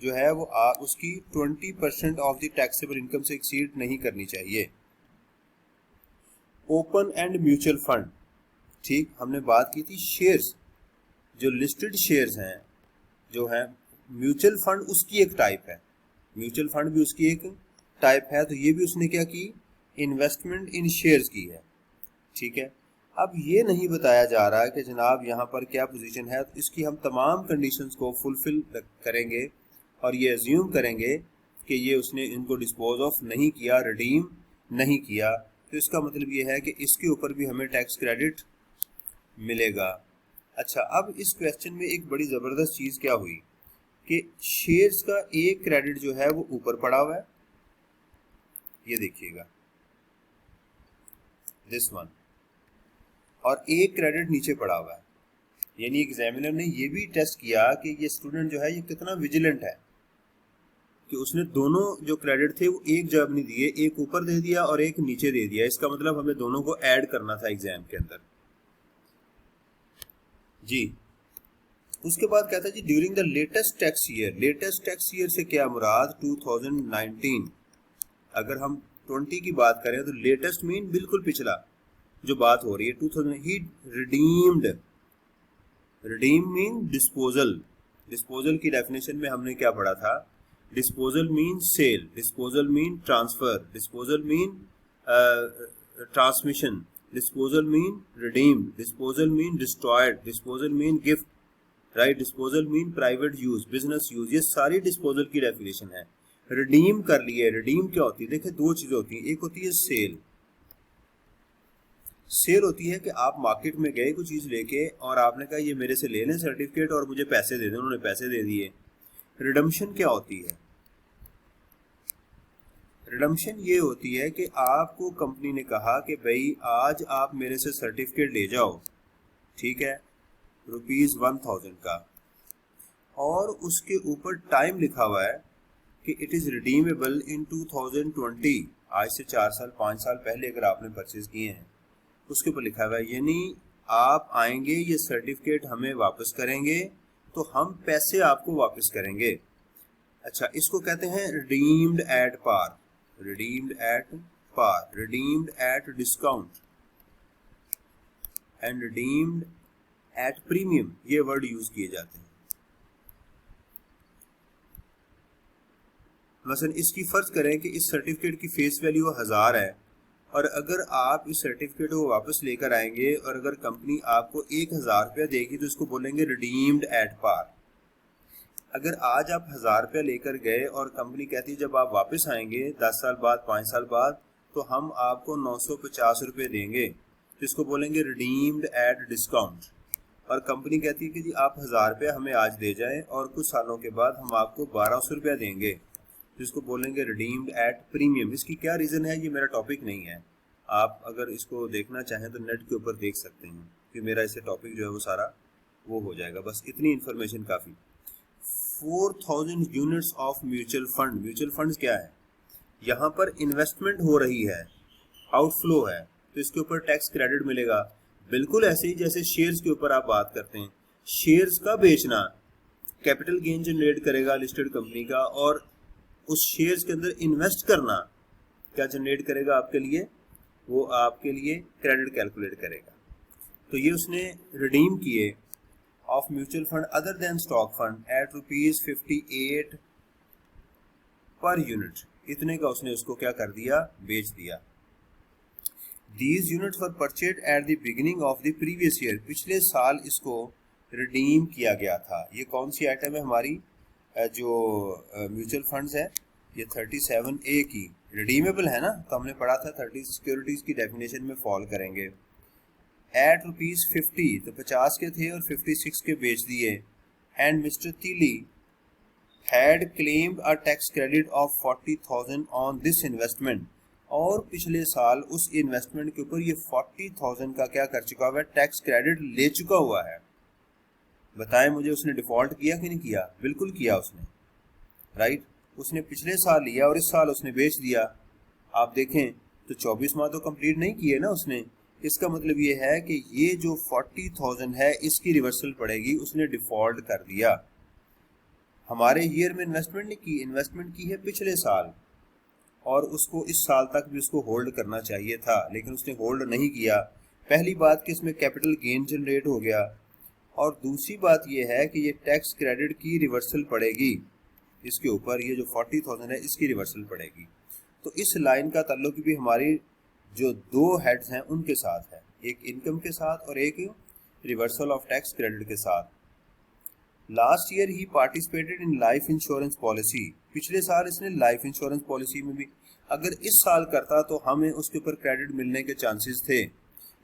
जो है वो उसकी 20% ऑफ द टैक्सेबल इनकम से एक्सीड नहीं करनी चाहिए। ओपन एंड म्यूचुअल फंड, ठीक, हमने बात की थी शेयर्स, जो लिस्टेड शेयर्स हैं जो है, म्यूचुअल फंड उसकी एक टाइप है, म्यूचुअल फंड भी उसकी एक टाइप है, तो ये भी उसने क्या की, इन्वेस्टमेंट इन शेयर्स की है, ठीक है। अब ये नहीं बताया जा रहा है कि जनाब यहाँ पर क्या पोजीशन है, तो इसकी हम तमाम कंडीशंस को फुलफिल करेंगे और ये अज्यूम करेंगे कि ये उसने इनको डिस्पोज ऑफ नहीं किया, रिडीम नहीं किया, तो इसका मतलब ये है कि इसके ऊपर भी हमें टैक्स क्रेडिट मिलेगा। अच्छा, अब इस क्वेश्चन में एक बड़ी ज़बरदस्त चीज़ क्या हुई कि शेयर्स का एक क्रेडिट जो है वो ऊपर पड़ा हुआ है, ये देखिएगा दिस वन, और एक क्रेडिट नीचे पड़ा हुआ है। यानी एग्जामिनर ने ये भी टेस्ट किया कि ये स्टूडेंट जो है ये कितना विजिलेंट है कि उसने दोनों जो क्रेडिट थे वो एक जगह नहीं दिए, एक ऊपर दे दिया और एक नीचे दे दिया। इसका मतलब हमें दोनों को ऐड करना था एग्जाम के अंदर जी। उसके बाद कहता है जी during the latest tax year, latest tax year से क्या मुराद, 2019। अगर हम 20 की बात करें तो लेटेस्ट मीन बिल्कुल पिछला जो बात हो रही है 2000। He redeemed, redeem mean disposal, disposal की डेफिनेशन में हमने क्या पढ़ा था, disposal mean sale, disposal mean transfer, disposal mean transmission, disposal mean redeem, disposal mean destroyed, disposal mean gift, right, disposal mean private use, business use, ये सारी disposal की definition है। रिडीम कर लिए, रिडीम क्या होती है, देखिए दो चीजें होती हैं, एक होती है सेल, सेल होती है कि आप मार्केट में गए कोई चीज लेके और आपने कहा ये मेरे से ले लें सर्टिफिकेट और मुझे पैसे दे दें, उन्होंने पैसे दे दिए। रिडम्पशन क्या होती है, रिडम्पशन ये होती है कि आपको कंपनी ने कहा कि भाई आज आप मेरे से सर्टिफिकेट ले जाओ, ठीक है, ₹1000 का, और उसके ऊपर टाइम लिखा हुआ है कि इट इज रिडीमेबल इन 2020, आज से 4 साल 5 साल पहले अगर आपने परचेज किए हैं उसके ऊपर लिखा हुआ है, यानी आप आएंगे ये सर्टिफिकेट हमें वापस करेंगे तो हम पैसे आपको वापस करेंगे। अच्छा, इसको कहते हैं redeemed at par, redeemed at par, redeemed at discount and redeemed at premium, ये वर्ड यूज किए जाते हैं। मसलन इसकी फर्ज करें कि इस सर्टिफिकेट की फेस वैल्यू 1000 है और अगर आप इस सर्टिफिकेट को वापस लेकर आएंगे और अगर कंपनी आपको 1000 रुपया देगी तो इसको बोलेंगे रिडीम्ड एट पार। अगर आज आप 1000 रुपया लेकर गए और कंपनी कहती है जब आप वापस आएंगे 10 साल बाद 5 साल बाद तो हम आपको 950 रुपये देंगे, तो इसको बोलेंगे रिडीम्ड एट डिस्काउंट। और कंपनी कहती है कि जी आप 1000 रुपया हमें आज दे जाएं और कुछ सालों के बाद हम आपको 1200 रुपया देंगे, जिसको बोलेंगे रिडीम्ड एट प्रीमियम। इसकी क्या रीज़न है ये मेरा टॉपिक नहीं है, आप अगर इसको देखना चाहें तो नेट के ऊपर देख सकते हैं कि मेरा इसे टॉपिक जो है वो सारा वो हो जाएगा। बस इतनी इन्फॉर्मेशन काफ़ी। 4000 units of mutual fund. Mutual funds क्या है? यहाँ पर इन्वेस्टमेंट हो रही है, आउटफ्लो है, तो इसके ऊपर टैक्स क्रेडिट मिलेगा। बिल्कुल ऐसे ही जैसे शेयर्स के ऊपर आप बात करते हैं, शेयर्स का बेचना कैपिटल गेन जनरेट करेगा लिस्टेड कंपनी का, और उस शेयर्स के अंदर इन्वेस्ट करना क्या जनरेट करेगा आपके लिए? वो आपके लिए क्रेडिट कैलकुलेट करेगा। तो ये उसने रिडीम किए of mutual fund other than stock fund eight ₹58 per unit. इतने का उसने उसको क्या कर दिया? बेच दिया। These units were purchased at the beginning of the previous year। पिछले साल इसको रिडीम किया गया था। ये कौन सी आइटम है हमारी जो म्यूचुअल फंड्स है? ये 37A की रिडीमेबल है ना, तो हमने पढ़ा था 30 सिक्योरिटीज की डेफिनेशन में फॉल करेंगे। एट ₹50 तो 50 के थे और 56 के बेच दिए। एंड मिस्टर तीली had claimed a tax credit of 40,000 on this investment. और पिछले साल उस इन्वेस्टमेंट के ऊपर ये 40,000 का क्या कर चुका हुआ है? टैक्स क्रेडिट ले चुका हुआ है। बताएं मुझे, उसने डिफॉल्ट किया कि नहीं किया? बिल्कुल किया उसने, राइट। उसने पिछले साल लिया और इस साल उसने बेच दिया। आप देखें तो 24 माह तो कंप्लीट नहीं किए ना उसने। इसका मतलब ये है कि ये जो 40,000 है इसकी रिवर्सल पड़ेगी, उसने डिफॉल्ट कर दिया। हमारे ईयर में इन्वेस्टमेंट नहीं की, इन्वेस्टमेंट की है पिछले साल, और उसको इस साल तक भी उसको होल्ड करना चाहिए था, लेकिन उसने होल्ड नहीं किया। पहली बात कि इसमें कैपिटल गेन जनरेट हो गया, और दूसरी बात यह है कि ये टैक्स क्रेडिट की रिवर्सल पड़ेगी इसके ऊपर। ये जो 40,000 है इसकी रिवर्सल पड़ेगी। तो इस लाइन का ताल्लुक भी हमारी जो दो हेड्स हैं उनके साथ है, एक इनकम के साथ और एक रिवर्सल ऑफ टैक्स क्रेडिट के साथ। Last year he participated in life insurance policy. पिछले साल इसने लाइफ इंश्योरेंस पॉलिसी में भी, अगर इस साल करता तो हमें उसके ऊपर क्रेडिट मिलने के चांसेस थे,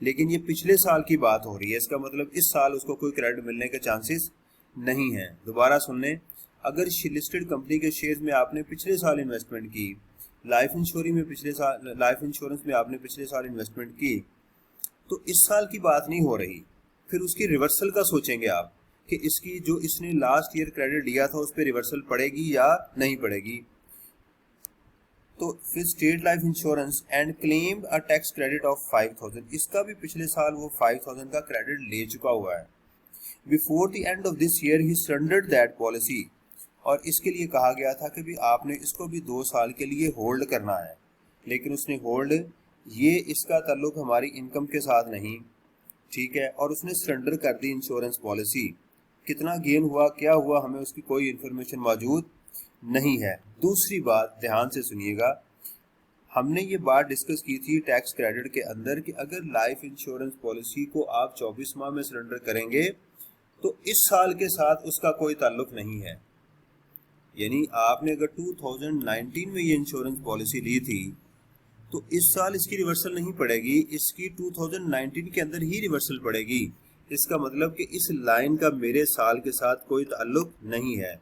लेकिन ये पिछले साल की बात हो रही है। इसका मतलब इस साल उसको कोई क्रेडिट मिलने के चांसेस नहीं है। दोबारा सुन लें, अगर लिस्टेड कंपनी के शेयर्स में आपने पिछले साल इन्वेस्टमेंट की, लाइफ इंश्योरेंस में आपने पिछले साल इन्वेस्टमेंट की, तो इस साल की बात नहीं हो रही। फिर उसकी रिवर्सल का सोचेंगे आप कि इसकी जो इसने लास्ट ईयर क्रेडिट लिया था उस पर रिवर्सल पड़ेगी या नहीं पड़ेगी। तो फिर state life insurance and claimed a tax credit of 5,000। इसका भी पिछले साल वो 5,000 का क्रेडिट ले चुका हुआ है। Before the end of this year he surrendered that policy. और इसके लिए कहा गया था कि भी आपने इसको भी 2 साल के लिए होल्ड करना है, लेकिन उसने होल्ड, ये इसका ताल्लुक हमारी इनकम के साथ नहीं, ठीक है, और उसने सरेंडर कर दी इंश्योरेंस पॉलिसी। कितना गेन हुआ, क्या हुआ, हमें उसकी कोई इन्फॉर्मेशन मौजूद नहीं है। दूसरी बात ध्यान से सुनिएगा, हमने ये बात डिस्कस की थी टैक्स क्रेडिट के अंदर कि अगर लाइफ इंश्योरेंस पॉलिसी को आप 24 माह में सरेंडर करेंगे तो इस साल के साथ उसका कोई ताल्लुक नहीं है। यानी आपने अगर 2019 में ये इंश्योरेंस पॉलिसी ली थी तो इस साल इसकी रिवर्सल नहीं पड़ेगी, इसकी 2019 के अंदर ही रिवर्सल पड़ेगी। इसका मतलब कि इस लाइन का मेरे साल के साथ कोई ताल्लुक नहीं है,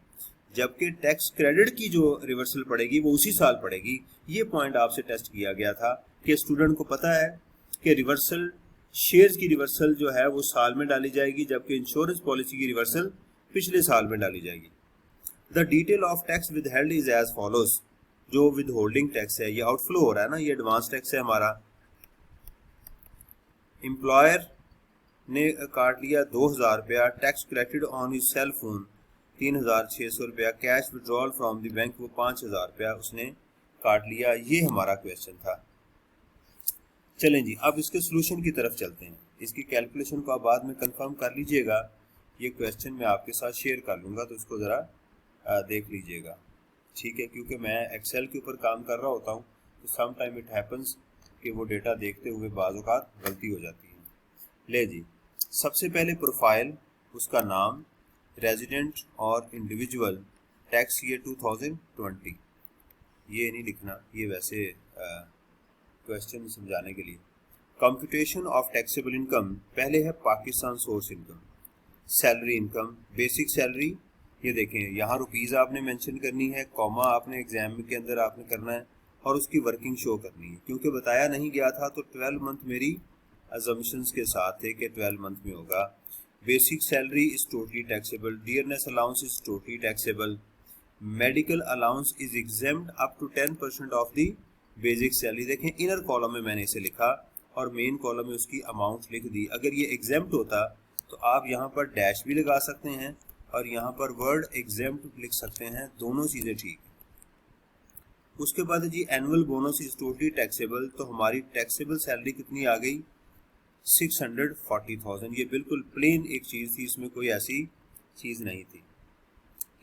जबकि टैक्स क्रेडिट की जो रिवर्सल पड़ेगी वो उसी साल पड़ेगी। ये पॉइंट आपसे टेस्ट किया गया था कि स्टूडेंट को पता है कि रिवर्सल, शेयर्स की रिवर्सल जो है वो साल में डाली जाएगी, जबकि इंश्योरेंस पॉलिसी की रिवर्सल पिछले साल में डाली जाएगी। The detail of tax withheld is as follows. जो विद होल्डिंग टैक्स है, ये आउटफ्लो हो रहा है ना, ये एडवांस टैक्स है हमारा। एम्प्लॉयर ने काट लिया 2,000 रुपया, tax collected on his cell phone 3,600 रुपया, cash withdrawal from the bank वो 5,000 रुपया उसने काट लिया। ये हमारा क्वेश्चन था। चलें जी, अब इसके सोल्यूशन की तरफ चलते हैं। इसकी कैलकुलेशन को आप बाद में कंफर्म कर लीजिएगा। ये क्वेश्चन मैं आपके साथ शेयर कर लूँगा, तो इसको ज़रा देख लीजिएगा, ठीक है, क्योंकि मैं एक्सेल के ऊपर काम कर रहा होता हूँ तो सम टाइम इट हैपन्स कि वो डेटा देखते हुए बाज़ औक़ात गलती हो जाती है। ले जी, सबसे पहले प्रोफाइल, उसका नाम, रेजिडेंट और इंडिविजुअल, टैक्स ईयर 2020। ये नहीं लिखना, ये वैसे क्वेश्चन समझाने के लिए। कंप्यूटेशन ऑफ टैक्सेबल इनकम, पहले है Pakistan source income. Salary income, basic salary, ये देखें यहाँ रुपीज़ आपने मेंशन करनी है, कॉमा आपने एग्जाम के अंदर आपने करना है, और उसकी वर्किंग शो करनी है। क्योंकि बताया नहीं गया था तो 12 मंथ मेरी अजम्पशंस के साथ थे कि 12 मंथ में होगा। Basic salary is totally taxable, dearness allowance is totally taxable, medical allowance is exempt up to 10% of the basic salary. देखें इनर कॉलम में मैंने इसे लिखा और मेन कॉलम में उसकी अमाउंट लिख दी। अगर ये एग्जेम्प्ट होता तो आप यहाँ पर डैश भी लगा सकते हैं और यहाँ पर वर्ड एग्जेम्प्ट लिख सकते हैं, दोनों चीज़ें ठीक। उसके बाद जी annual bonus is totally taxable, तो हमारी टैक्सेबल सैलरी कितनी आ गई 640,000। ये बिल्कुल प्लेन एक चीज़ थी, इसमें कोई ऐसी चीज़ नहीं थी।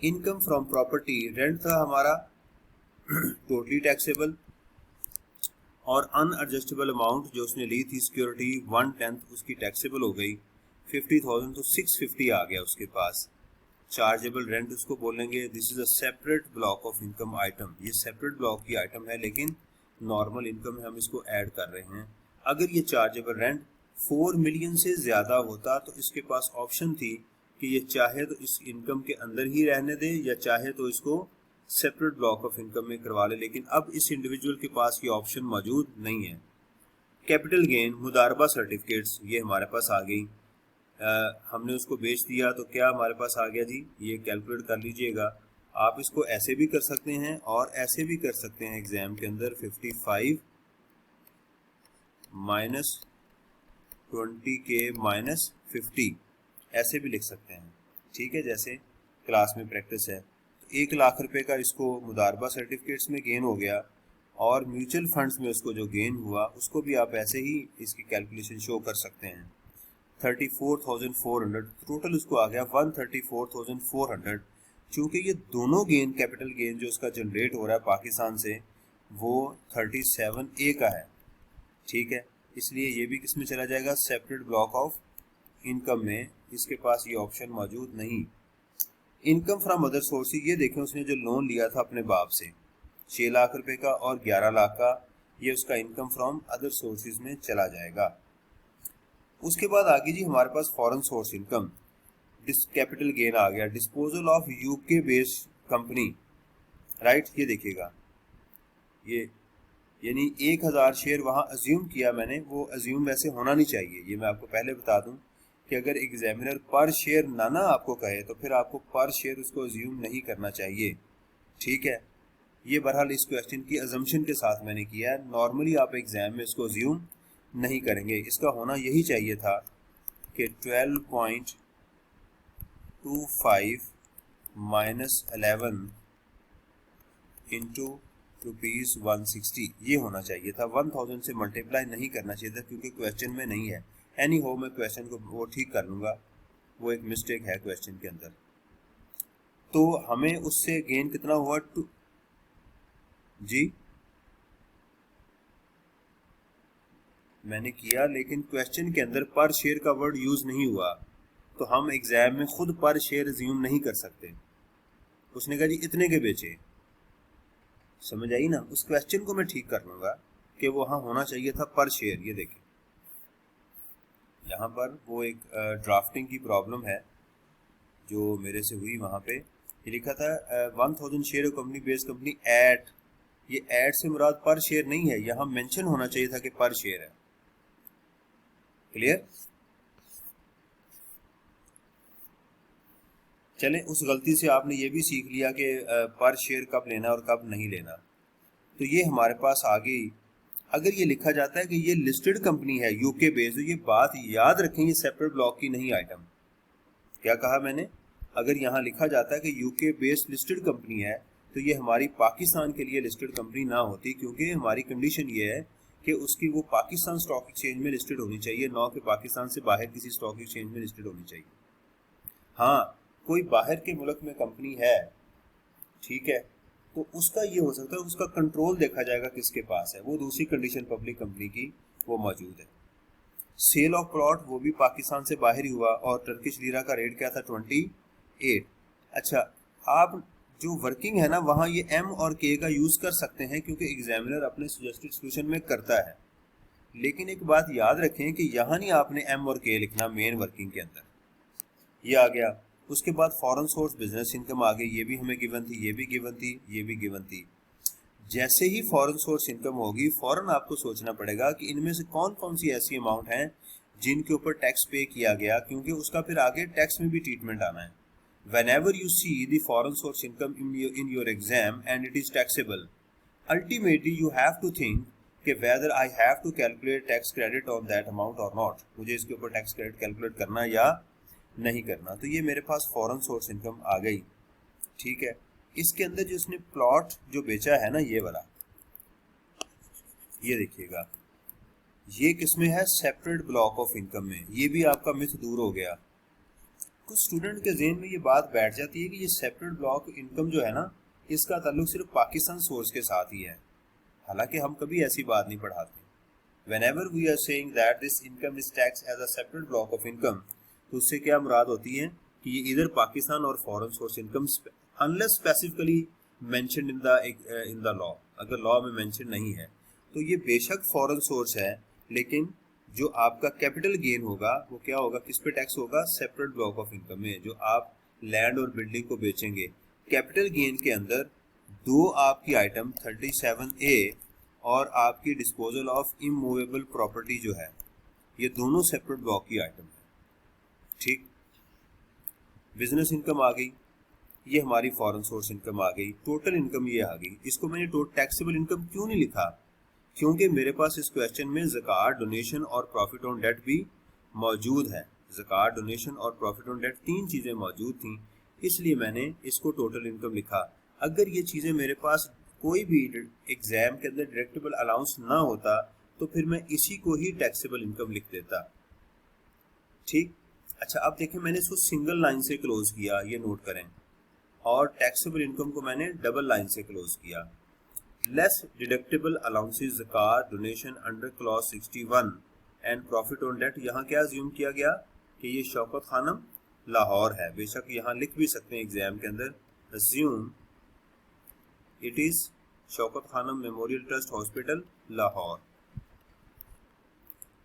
इनकम फ्रॉम प्रॉपर्टी, रेंट था हमारा टोटली टैक्सेबल, और अनएडजस्टेबल अमाउंट जो उसने ली थी सिक्योरिटी 1/10 उसकी टैक्सेबल हो गई 50,000, तो 650 आ गया उसके पास। चार्जेबल रेंट उसको बोलेंगे this is a separate block of income item, ये सेपरेट ब्लॉक की आइटम है लेकिन नॉर्मल इनकम है, हम इसको ऐड कर रहे हैं। अगर ये चार्जेबल रेंट 4 मिलियन से ज़्यादा होता तो इसके पास ऑप्शन थी कि ये चाहे तो इस इनकम के अंदर ही रहने दे या चाहे तो इसको सेपरेट ब्लॉक ऑफ इनकम में करवा ले, लेकिन अब इस इंडिविजुअल के पास ये ऑप्शन मौजूद नहीं है। कैपिटल गेन, मुदारबा सर्टिफिकेट्स, ये हमारे पास आ गई। हमने उसको बेच दिया तो क्या हमारे पास आ गया जी, ये कैलकुलेट कर लीजिएगा। आप इसको ऐसे भी कर सकते हैं और ऐसे भी कर सकते हैं एग्जाम के अंदर, 55 माइनस 20K माइनस 50 ऐसे भी लिख सकते हैं, ठीक है, जैसे क्लास में प्रैक्टिस है। तो 1 लाख रुपए का इसको मुदारबा सर्टिफिकेट्स में गेन हो गया और म्यूचुअल फंड्स में उसको जो गेन हुआ उसको भी आप ऐसे ही इसकी कैलकुलेशन शो कर सकते हैं। 34,400 टोटल उसको आ गया 134,400। चूँकि ये दोनों गेन कैपिटल गेन जो उसका जनरेट हो रहा है पाकिस्तान से वो 37A का है, ठीक है, इसलिए ये भी किस में चला जाएगा, सेपरेट ब्लॉक ऑफ इनकम में। इसके पास ये ऑप्शन मौजूद नहीं। इनकम फ्रॉम अदर सोर्सेज, ये देखें उसने जो लोन लिया था अपने बाप से 6 लाख रुपए का और 11 लाख का, ये उसका इनकम फ्रॉम अदर सोर्सेज में चला जाएगा। उसके बाद आगे जी हमारे पास foreign source income, capital gain आ गया, disposal of UK based company, right, ये देखिएगा, ये यानी 1000 शेयर वहाँ अज्यूम किया मैंने, वो अज्यूम वैसे होना नहीं चाहिए। ये मैं आपको पहले बता दूं कि अगर एग्जामिनर पर शेयर ना आपको कहे तो फिर आपको पर शेयर उसको अज्यूम नहीं करना चाहिए, ठीक है। ये बहरहाल इस क्वेश्चन की अजम्पशन के साथ मैंने किया है, नॉर्मली आप एग्जाम में इसको अज्यूम नहीं करेंगे। इसका होना यही चाहिए था कि 12.25 माइनस 11 इंटू ₹160 ये होना चाहिए था, 1000 से मल्टीप्लाई नहीं करना चाहिए था क्योंकि क्वेश्चन में नहीं है। एनी हो मैं क्वेश्चन को वो ठीक कर लूँगा, वो एक मिस्टेक है क्वेश्चन के अंदर। तो हमें उससे गेन कितना हुआ जी मैंने किया, लेकिन क्वेश्चन के अंदर पर शेयर का वर्ड यूज नहीं हुआ तो हम एग्जाम में खुद पर शेयर अज्यूम नहीं कर सकते। उसने कहा जी इतने के बेचे, समझ आई ना, उस क्वेश्चन को मैं ठीक कर लूंगा कि वो वहाँ होना चाहिए था पर शेयर। ये देखें यहाँ पर वो एक ड्राफ्टिंग की प्रॉब्लम है जो मेरे से हुई, वहाँ पे ये लिखा था 1000 share company based company at, ये एट से मुराद पर शेयर नहीं है, यहाँ मेंशन होना चाहिए था कि पर शेयर है। क्लियर? चलें, उस गलती से आपने ये भी सीख लिया कि पर शेयर कब लेना और कब नहीं लेना। तो ये हमारे पास आ गई। अगर ये लिखा जाता है कि ये लिस्टेड कंपनी है यूके बेस्ड, ये बात याद रखें, ये सेपरेट ब्लॉक की नहीं आइटम। क्या कहा मैंने? अगर यहाँ लिखा जाता है कि यूके बेस्ड लिस्टेड कंपनी है तो ये हमारी पाकिस्तान के लिए लिस्टेड कंपनी ना होती, क्योंकि हमारी कंडीशन ये है कि उसकी वो पाकिस्तान स्टॉक एक्सचेंज में लिस्टेड होनी चाहिए, ना कि पाकिस्तान से बाहर किसी स्टॉक एक्सचेंज में लिस्टेड होनी चाहिए। हाँ, कोई बाहर के मुल्क में कंपनी है, ठीक है, तो उसका ये हो सकता है, उसका कंट्रोल देखा जाएगा किसके पास है, वो दूसरी कंडीशन पब्लिक कंपनी की वो मौजूद है। सेल ऑफ प्लॉट वो भी पाकिस्तान से बाहर ही हुआ और टर्किश लीरा का रेट क्या था 28। अच्छा, आप जो वर्किंग है ना वहाँ ये एम और के का यूज़ कर सकते हैं क्योंकि एग्जामिनर अपने सजेस्टेड सोल्यूशन में करता है, लेकिन एक बात याद रखें कि यहाँ नहीं आपने एम और के लिखना मेन वर्किंग के अंदर। ये आ गया। उसके बाद फॉरेन सोर्स बिजनेस इनकम आ गई, ये भी हमें गिवन थी, ये भी गिवन थी, ये भी गिवन थी। जैसे ही फॉरेन सोर्स इनकम होगी फौरन आपको सोचना पड़ेगा कि इनमें से कौन कौन सी ऐसी अमाउंट हैं जिनके ऊपर टैक्स पे किया गया, क्योंकि उसका फिर आगे टैक्स में भी ट्रीटमेंट आना है। Whenever you see the foreign source income in your exam and it is taxable, ultimately you have to think कि whether I have to calculate tax credit on that amount or not, मुझे इसके ऊपर tax credit calculate करना या नहीं करना। तो ये मेरे पास फॉरेन सोर्स इनकम आ गई, ठीक है। इसके अंदर जो उसने प्लॉट जो बेचा है ना, ये वाला, ये देखिएगा, ये किसमें है, सेपरेट ब्लॉक ऑफ इनकम में। ये भी आपका मिथ दूर हो गया। कुछ स्टूडेंट के ज़हन में ये बात बैठ जाती है कि ये सेपरेट ब्लॉक इनकम जो है ना, इसका ताल्लुक सिर्फ पाकिस्तान सोर्स के साथ ही है। हालांकि हम कभी ऐसी बात नहीं पढ़ाते। Whenever we are saying that this income is taxed as a separate block of income, तो उससे क्या मुराद होती है कि ये इधर पाकिस्तान और foreign source income unless specifically mentioned in the law, अगर लॉ में मेंशन नहीं है तो ये बेशक फॉरेन सोर्स है, लेकिन जो आपका कैपिटल गेन होगा वो क्या होगा, किस पे टैक्स होगा, सेपरेट ब्लॉक ऑफ इनकम में। जो आप लैंड और बिल्डिंग को बेचेंगे, कैपिटल गेन के अंदर दो आपकी आइटम 37A और आपकी डिस्पोजल ऑफ इमूवेबल प्रॉपर्टी जो है, ये दोनों सेपरेट ब्लॉक की आइटम है, ठीक। बिजनेस इनकम आ गई, ये हमारी फॉरेन सोर्स इनकम आ गई, टोटल इनकम ये आ गई। इसको मैंने टैक्सेबल इनकम क्यों नहीं लिखा, क्योंकि मेरे पास इस क्वेश्चन में ज़कात, डोनेशन और प्रॉफिट ऑन डेट भी मौजूद है। ज़कात, डोनेशन और प्रॉफिट ऑन डेट तीन चीज़ें मौजूद थी, इसलिए मैंने इसको टोटल इनकम लिखा। अगर ये चीज़ें मेरे पास कोई भी एग्जाम के अंदर डिडक्टेबल अलाउंस ना होता तो फिर मैं इसी को ही टैक्सेबल इनकम लिख देता, ठीक। अच्छा, अब देखें, मैंने इसको सिंगल लाइन से क्लोज किया, ये नोट करें, और टैक्सेबल इनकम को मैंने डबल लाइन से क्लोज किया। लेस डिडक्टेबल अलाउंसेस, ज़कात, donation under clause 61 and profit on debt, यहाँ क्या अज्यूम किया गया कि ये शौकत खानम लाहौर है। बेशक यहाँ लिख भी सकते हैं एग्जाम के अंदर, assume it is Shaukat Khanum memorial trust hospital Lahore.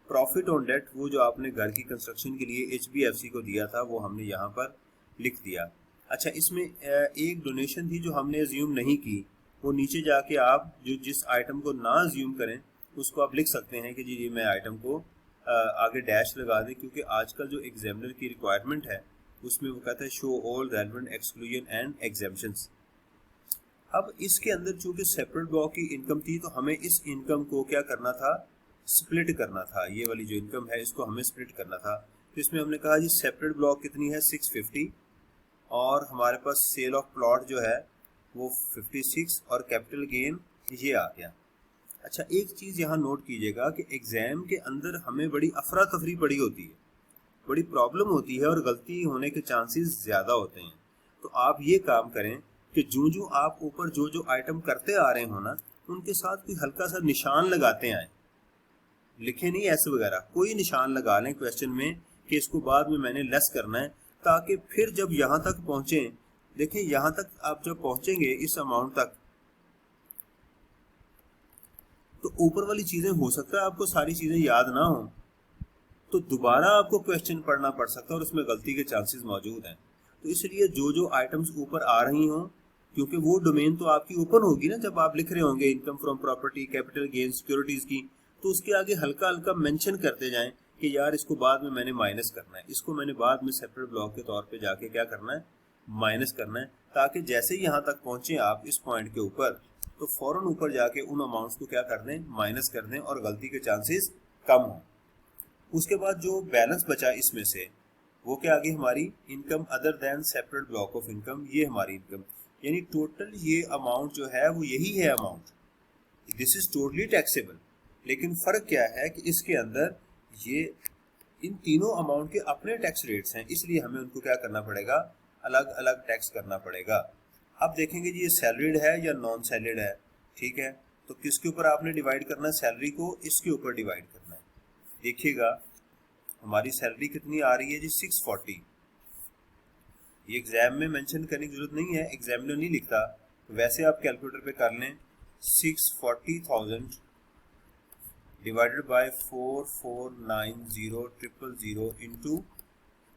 Profit on date वो जो आपने घर की कंस्ट्रक्शन के लिए HBFC को दिया था वो हमने यहाँ पर लिख दिया। अच्छा, इसमें एक डोनेशन थी जो हमने अज्यूम नहीं की, वो नीचे जाके आप जो जिस आइटम को ना अज्यूम करें उसको आप लिख सकते हैं कि जी मैं आइटम को आगे डैश लगा दें, क्योंकि आजकल जो एग्जामिनर की रिक्वायरमेंट है उसमें वो कहता है show all relevant exclusion and exemptions. अब इसके अंदर चूंकि सेपरेट ब्लॉक की इनकम थी तो हमें इस इनकम को क्या करना था, स्प्लिट करना था। ये वाली जो इनकम है इसको हमें स्प्लिट करना था। तो इसमें हमने कहा जी सेपरेट ब्लॉक कितनी है, 650, और हमारे पास सेल ऑफ प्लॉट जो है वो 56 और कैपिटल गेन ये आ गया। अच्छा, एक चीज़ यहाँ नोट कीजिएगा कि एग्ज़ाम के अंदर हमें बड़ी अफरा तफरी पड़ी होती है, बड़ी प्रॉब्लम होती है और गलती होने के चांसेस ज़्यादा होते हैं। तो आप ये काम करें कि जो आप ऊपर जो आइटम करते आ रहे हो ना, उनके साथ कोई हल्का सा निशान लगाते आए, लिखे नहीं ऐसे वगैरह, कोई निशान लगा लें क्वेश्चन में कि इसको बाद में मैंने लेस करना है, ताकि फिर जब यहाँ तक पहुँचें, देखें यहाँ तक आप जब पहुँचेंगे इस अमाउंट तक, तो ऊपर वाली चीज़ें हो सकता है आपको सारी चीज़ें याद ना हो, तो दोबारा आपको क्वेश्चन पढ़ना पड़ सकता है और उसमें गलती के चांसेस मौजूद हैं। तो इसलिए जो आइटम्स ऊपर आ रही हों, क्योंकि वो डोमेन तो आपकी ओपन होगी ना जब आप लिख रहे होंगे income from property, capital gain, securities की, तो उसके आगे हल्का हल्का मेंशन करते जाएं कि यार इसको बाद में मैंने माइनस करना है, इसको मैंने बाद में सेपरेट ब्लॉक के तौर पे जाके क्या करना है, माइनस करना है, ताकि जैसे ही यहाँ तक पहुँचे आप इस पॉइंट के ऊपर, तो फ़ौरन ऊपर जाके उन अमाउंट्स को क्या कर दें, माइनस कर दें और गलती के चांसेस कम हों। उसके बाद जो बैलेंस बचा इसमें से वो क्या आ गई हमारी income other than separate block of income, ये हमारी इनकम, यानी टोटल ये अमाउंट जो है वो यही है amount, this is totally taxable. लेकिन फ़र्क क्या है कि इसके अंदर ये इन तीनों अमाउंट के अपने टैक्स रेट्स हैं, इसलिए हमें उनको क्या करना पड़ेगा, अलग अलग टैक्स करना पड़ेगा। अब देखेंगे जी ये सैलरीड है या नॉन सैलरीड है, ठीक है, तो किसके ऊपर आपने डिवाइड करना है, सैलरी को इसके ऊपर डिवाइड करना है। देखिएगा हमारी सैलरी कितनी आ रही है जी, 640। ये एग्जाम में मेंशन करने की जरूरत नहीं है, एग्जामिनर नहीं लिखता, तो वैसे आप कैलकुलेटर पे कर लें, 640,000 डिवाइडेड बाय 4490,000 इंटू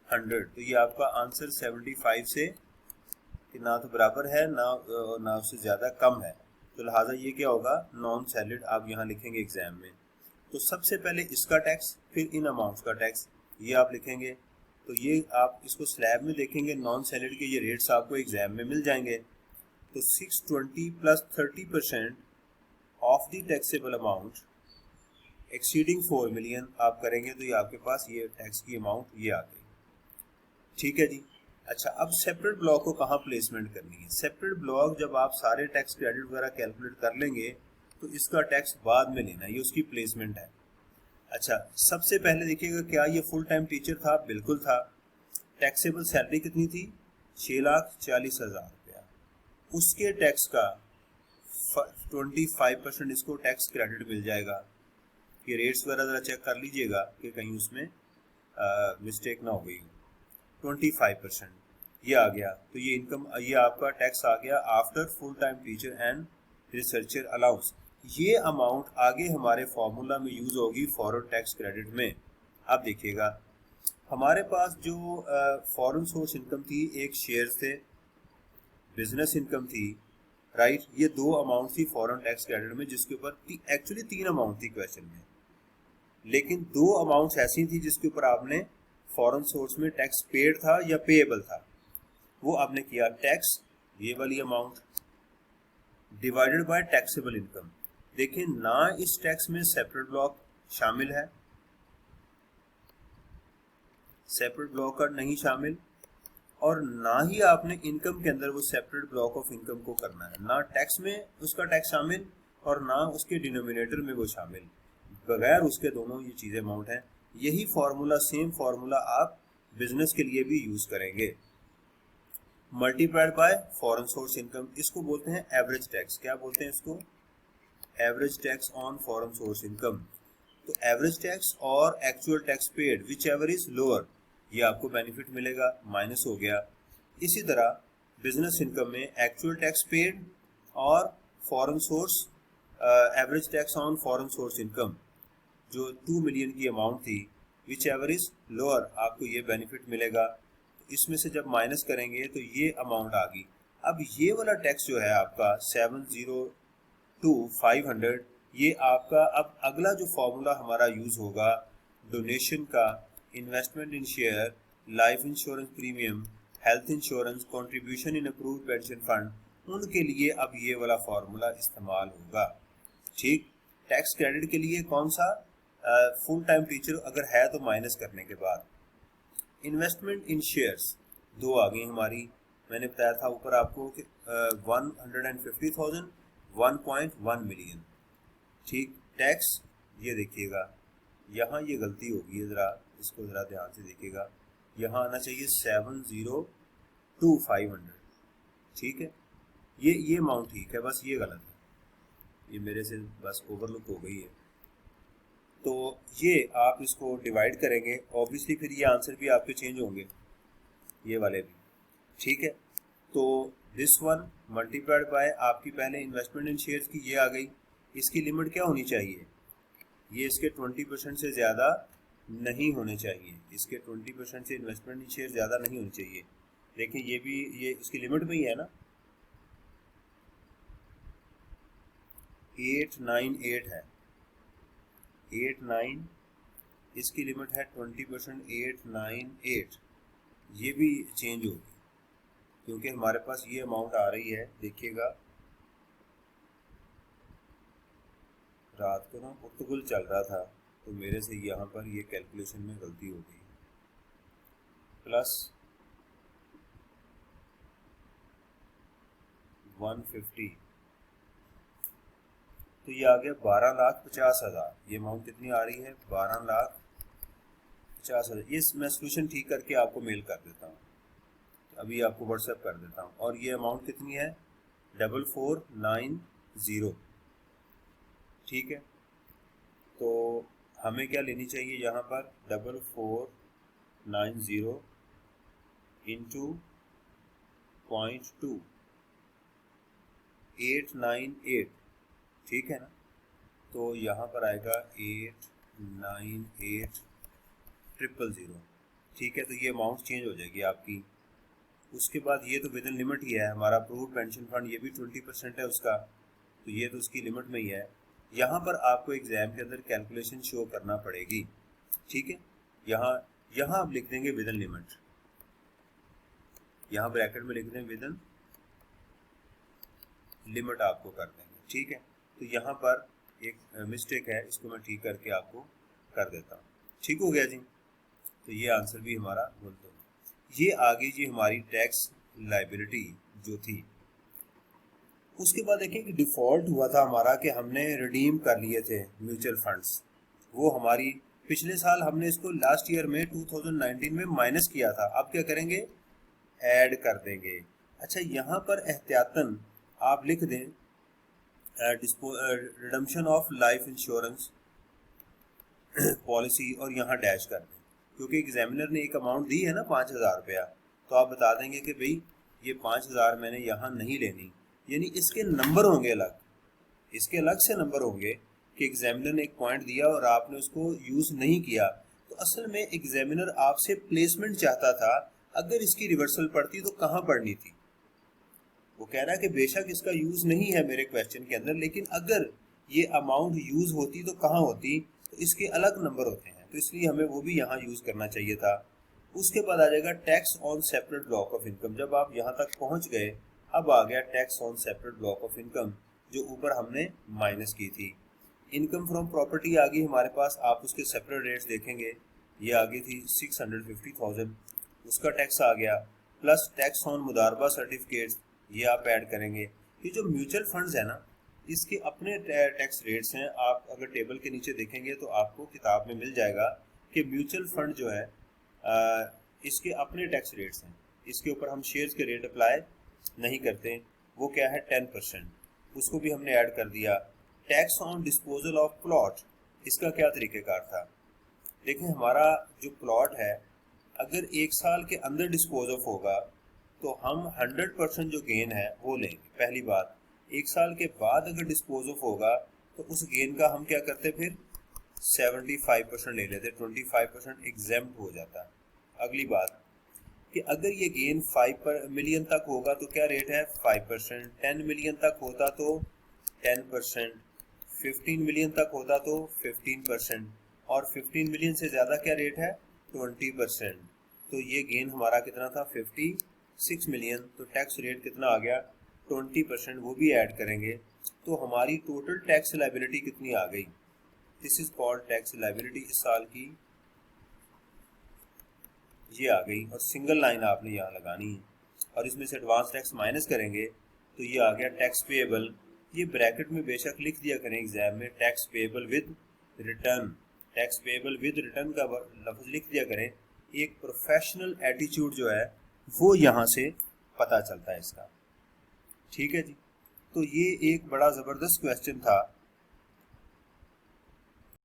100, तो ये आपका आंसर 75 से कि ना तो बराबर है ना उससे ज़्यादा कम है। तो लिहाजा ये क्या होगा, नॉन सैलरीड आप यहाँ लिखेंगे एग्जाम में। तो सबसे पहले इसका टैक्स, फिर इन अमाउंट्स का टैक्स, ये आप लिखेंगे। तो ये आप इसको स्लैब में देखेंगे, नॉन सैलरीड के ये रेट्स आपको एग्जाम में मिल जाएंगे। तो 620 plus 30% of the taxable amount exceeding 4 million आप करेंगे तो ये आपके पास ये टैक्स की अमाउंट ये आ गई। ठीक है जी। अच्छा, अब सेपरेट ब्लॉक को कहाँ प्लेसमेंट करनी है? सेपरेट ब्लॉक जब आप सारे टैक्स क्रेडिट वगैरह कैलकुलेट कर लेंगे तो इसका टैक्स बाद में लेना है, ये उसकी प्लेसमेंट है। अच्छा, सबसे पहले देखिएगा, क्या ये फुल टाइम टीचर था? बिल्कुल था। टैक्सेबल सैलरी कितनी थी? 6,40,000 रुपया। उसके टैक्स का 25% इसको टैक्स क्रेडिट मिल जाएगा। ये रेट्स वगैरह ज़रा चेक कर लीजिएगा कि कहीं उसमें मिस्टेक ना हो गई। 25% ये आ गया। तो ये इनकम, ये आपका टैक्स आ गया after full time teacher and researcher allowance. ये अमाउंट आगे हमारे फॉर्मूला में यूज होगी फॉरेन टैक्स क्रेडिट में। अब देखिएगा, हमारे पास जो फॉरेन सोर्स इनकम थी, एक शेयर थे, बिजनेस इनकम थी, राइट। ये दो अमाउंट थी फॉरेन टैक्स क्रेडिट में, जिसके ऊपर एक्चुअली 3 अमाउंट थी क्वेश्चन में, लेकिन 2 अमाउंट्स ऐसी थी जिसके ऊपर आपने फॉरेन सोर्स में टैक्स पेड था या पेएबल था, वो आपने किया टैक्स, ये वाली amount divided by taxable income. देखिए ना, इस टैक्स में सेपरेट ब्लॉक शामिल है, सेपरेट ब्लॉक का नहीं शामिल, और ना ही आपने इनकम के अंदर वो सेपरेट ब्लॉक ऑफ इनकम को करना है। ना टैक्स में उसका टैक्स शामिल और ना उसके डिनोमिनेटर में वो शामिल, बगैर उसके दोनों ये चीज़ें अमाउंट हैं। यही फार्मूला, सेम फार्मूला आप बिजनेस के लिए भी यूज करेंगे। Multiplied by foreign source income, इसको बोलते हैं एवरेज टैक्स। क्या बोलते हैं इसको? Average tax on foreign source income. तो एवरेज टैक्स और actual tax paid which ever is lower, ये आपको बेनिफिट मिलेगा, माइनस हो गया। इसी तरह बिजनेस इनकम में एक्चुअल टैक्स पेड और foreign source average tax on foreign source income जो 2 मिलियन की अमाउंट थी, विच एवर इज लोअर, आपको ये बेनिफिट मिलेगा। इसमें से जब माइनस करेंगे तो ये अमाउंट आ गई। अब ये वाला टैक्स जो है आपका 702,500, ये आपका, अब अगला जो फॉर्मूला हमारा यूज होगा डोनेशन का, investment in share, life insurance premium, health insurance, contribution in approved pension fund, उनके लिए अब ये वाला फॉर्मूला इस्तेमाल होगा। ठीक, टैक्स क्रेडिट के लिए कौन सा? फुल टाइम टीचर अगर है तो माइनस करने के बाद। इन्वेस्टमेंट इन शेयर्स 2 आ गई हमारी, मैंने बताया था ऊपर आपको कि 150,000, 1.1 मिलियन। ठीक, टैक्स ये देखिएगा, यहाँ ये गलती होगी, ज़रा इसको ज़रा ध्यान से देखिएगा, यहाँ आना चाहिए 702,500। ठीक है, ये अमाउंट ठीक है, बस ये गलत है, ये मेरे से बस ओवरलुक हो गई है। तो ये आप इसको डिवाइड करेंगे, ऑब्वियसली फिर ये आंसर भी आपके चेंज होंगे, ये वाले भी। ठीक है, तो दिस वन मल्टीप्लाइड बाय आपकी पहले इन्वेस्टमेंट इन शेयर्स की ये आ गई। इसकी लिमिट क्या होनी चाहिए? ये इसके 20% से ज़्यादा नहीं होने चाहिए, इसके 20% से इन्वेस्टमेंट इन शेयर ज़्यादा नहीं होनी चाहिए। देखिए ये भी, ये इसकी लिमिट में ही है ना, 898 है, 89, इसकी लिमिट है 20%, 898, ये भी चेंज होगी क्योंकि हमारे पास ये अमाउंट आ रही है। देखिएगा रात को ना पुर्तगुल चल रहा था तो मेरे से यहाँ पर ये कैलकुलेशन में गलती हो गई, प्लस 150, तो ये आ गया 12,50,000। ये अमाउंट कितनी आ रही है? 12,50,000। ये मैं सोल्यूशन ठीक करके आपको मेल कर देता हूँ, अभी आपको व्हाट्सएप कर देता हूँ। और ये अमाउंट कितनी है? 4490। ठीक है, तो हमें क्या लेनी चाहिए यहाँ पर? 4490 इंटू 0.2, 898। ठीक है ना, तो यहाँ पर आएगा 898,000। ठीक है, तो ये अमाउंट चेंज हो जाएगी आपकी। उसके बाद ये तो विद इन लिमिट ही है, हमारा अप्रूव्ड पेंशन फंड, ये भी 20% है उसका, तो ये तो उसकी लिमिट में ही है। यहाँ पर आपको एग्जाम के अंदर कैलकुलेशन शो करना पड़ेगी, ठीक है। यहाँ आप लिख देंगे विद इन लिमिट, यहाँ ब्रैकेट में लिख देंगे विद इन लिमिट आपको कर देंगे, ठीक है। तो यहाँ पर एक मिस्टेक है, इसको मैं ठीक करके आपको कर देता हूँ। ठीक हो गया जी। तो ये आंसर भी हमारा बोल दो। ये आ गई जी हमारी टैक्स लाइबिलिटी जो थी। उसके बाद देखिए कि डिफ़ॉल्ट हुआ था हमारा कि हमने रिडीम कर लिए थे म्यूचुअल फंड्स। वो हमारी पिछले साल हमने इसको लास्ट ईयर में 2019 में माइनस किया था। अब क्या करेंगे, ऐड कर देंगे। अच्छा, यहाँ पर एहतियातन आप लिख दें redemption of life insurance policy और यहाँ डैश कर दें, क्योंकि एग्जामिनर ने एक अमाउंट दी है ना 5,000 रुपया, तो आप बता देंगे कि भाई ये 5,000 मैंने यहाँ नहीं लेनी, यानी इसके नंबर होंगे अलग, इसके अलग से नंबर होंगे कि एग्जामिनर ने एक पॉइंट दिया और आपने उसको यूज़ नहीं किया। तो असल में एग्जामिनर आपसे प्लेसमेंट चाहता था, अगर इसकी रिवर्सल पड़ती तो कहाँ पड़नी थी। वो कह रहा है कि बेशक इसका यूज़ नहीं है मेरे क्वेश्चन के अंदर, लेकिन अगर ये अमाउंट यूज़ होती तो कहाँ होती, तो इसके अलग नंबर होते हैं, तो इसलिए हमें वो भी यहाँ यूज़ करना चाहिए था। उसके बाद आ जाएगा tax on separate block of income. जब आप यहाँ तक पहुँच गए, अब आ गया tax on separate block of income, जो ऊपर हमने माइनस की थी। इनकम फ्रॉम प्रॉपर्टी आ गई हमारे पास, आप उसके सेपरेट रेट्स देखेंगे, ये आ गई थी 650,000, उसका टैक्स आ गया, प्लस टैक्स ऑन मुदारबा सर्टिफिकेट्स, ये आप ऐड करेंगे। ये जो म्यूचुअल फंड्स है ना, इसके अपने टैक्स रेट्स हैं। आप अगर टेबल के नीचे देखेंगे तो आपको किताब में मिल जाएगा कि म्यूचुअल फंड जो है इसके अपने टैक्स रेट्स हैं। इसके ऊपर हम शेयर्स के रेट अप्लाई नहीं करते, वो क्या है 10%, उसको भी हमने ऐड कर दिया। Tax on disposal of plot, इसका क्या तरीक़ेकार था। देखिए हमारा जो प्लॉट है अगर 1 साल के अंदर डिस्पोज ऑफ होगा तो हम 100% जो गेन है वो लेंगे, पहली बात। 1 साल के बाद अगर डिस्पोज ऑफ होगा तो उस गेन का हम क्या करते, फिर 75% ले लेते, 25% एग्जेम्प्ट हो जाता। अगली बात कि अगर ये गेन 5 मिलियन तक होगा तो क्या रेट है 5%, 10 मिलियन तक होता तो 10%, 15 मिलियन तक होता तो 15%, और 15 मिलियन से ज़्यादा क्या रेट है 20%। तो ये गेन हमारा कितना था 56 मिलियन, तो टैक्स रेट कितना आ गया 20%, वो भी ऐड करेंगे तो हमारी टोटल टैक्स लायबिलिटी कितनी आ गई। This is called tax liability, इस साल की ये आ गई, और सिंगल लाइन आपने यहाँ लगानी है, और इसमें से एडवांस टैक्स माइनस करेंगे तो ये आ गया टैक्स पेएबल। ये ब्रैकेट में बेशक लिख दिया करें एग्जाम में, tax payable with return, tax payable with return का लफ्ज लिख दिया करें। एक प्रोफेशनल एटीट्यूड जो है वो यहाँ से पता चलता है इसका। ठीक है जी। तो ये एक बड़ा ज़बरदस्त क्वेश्चन था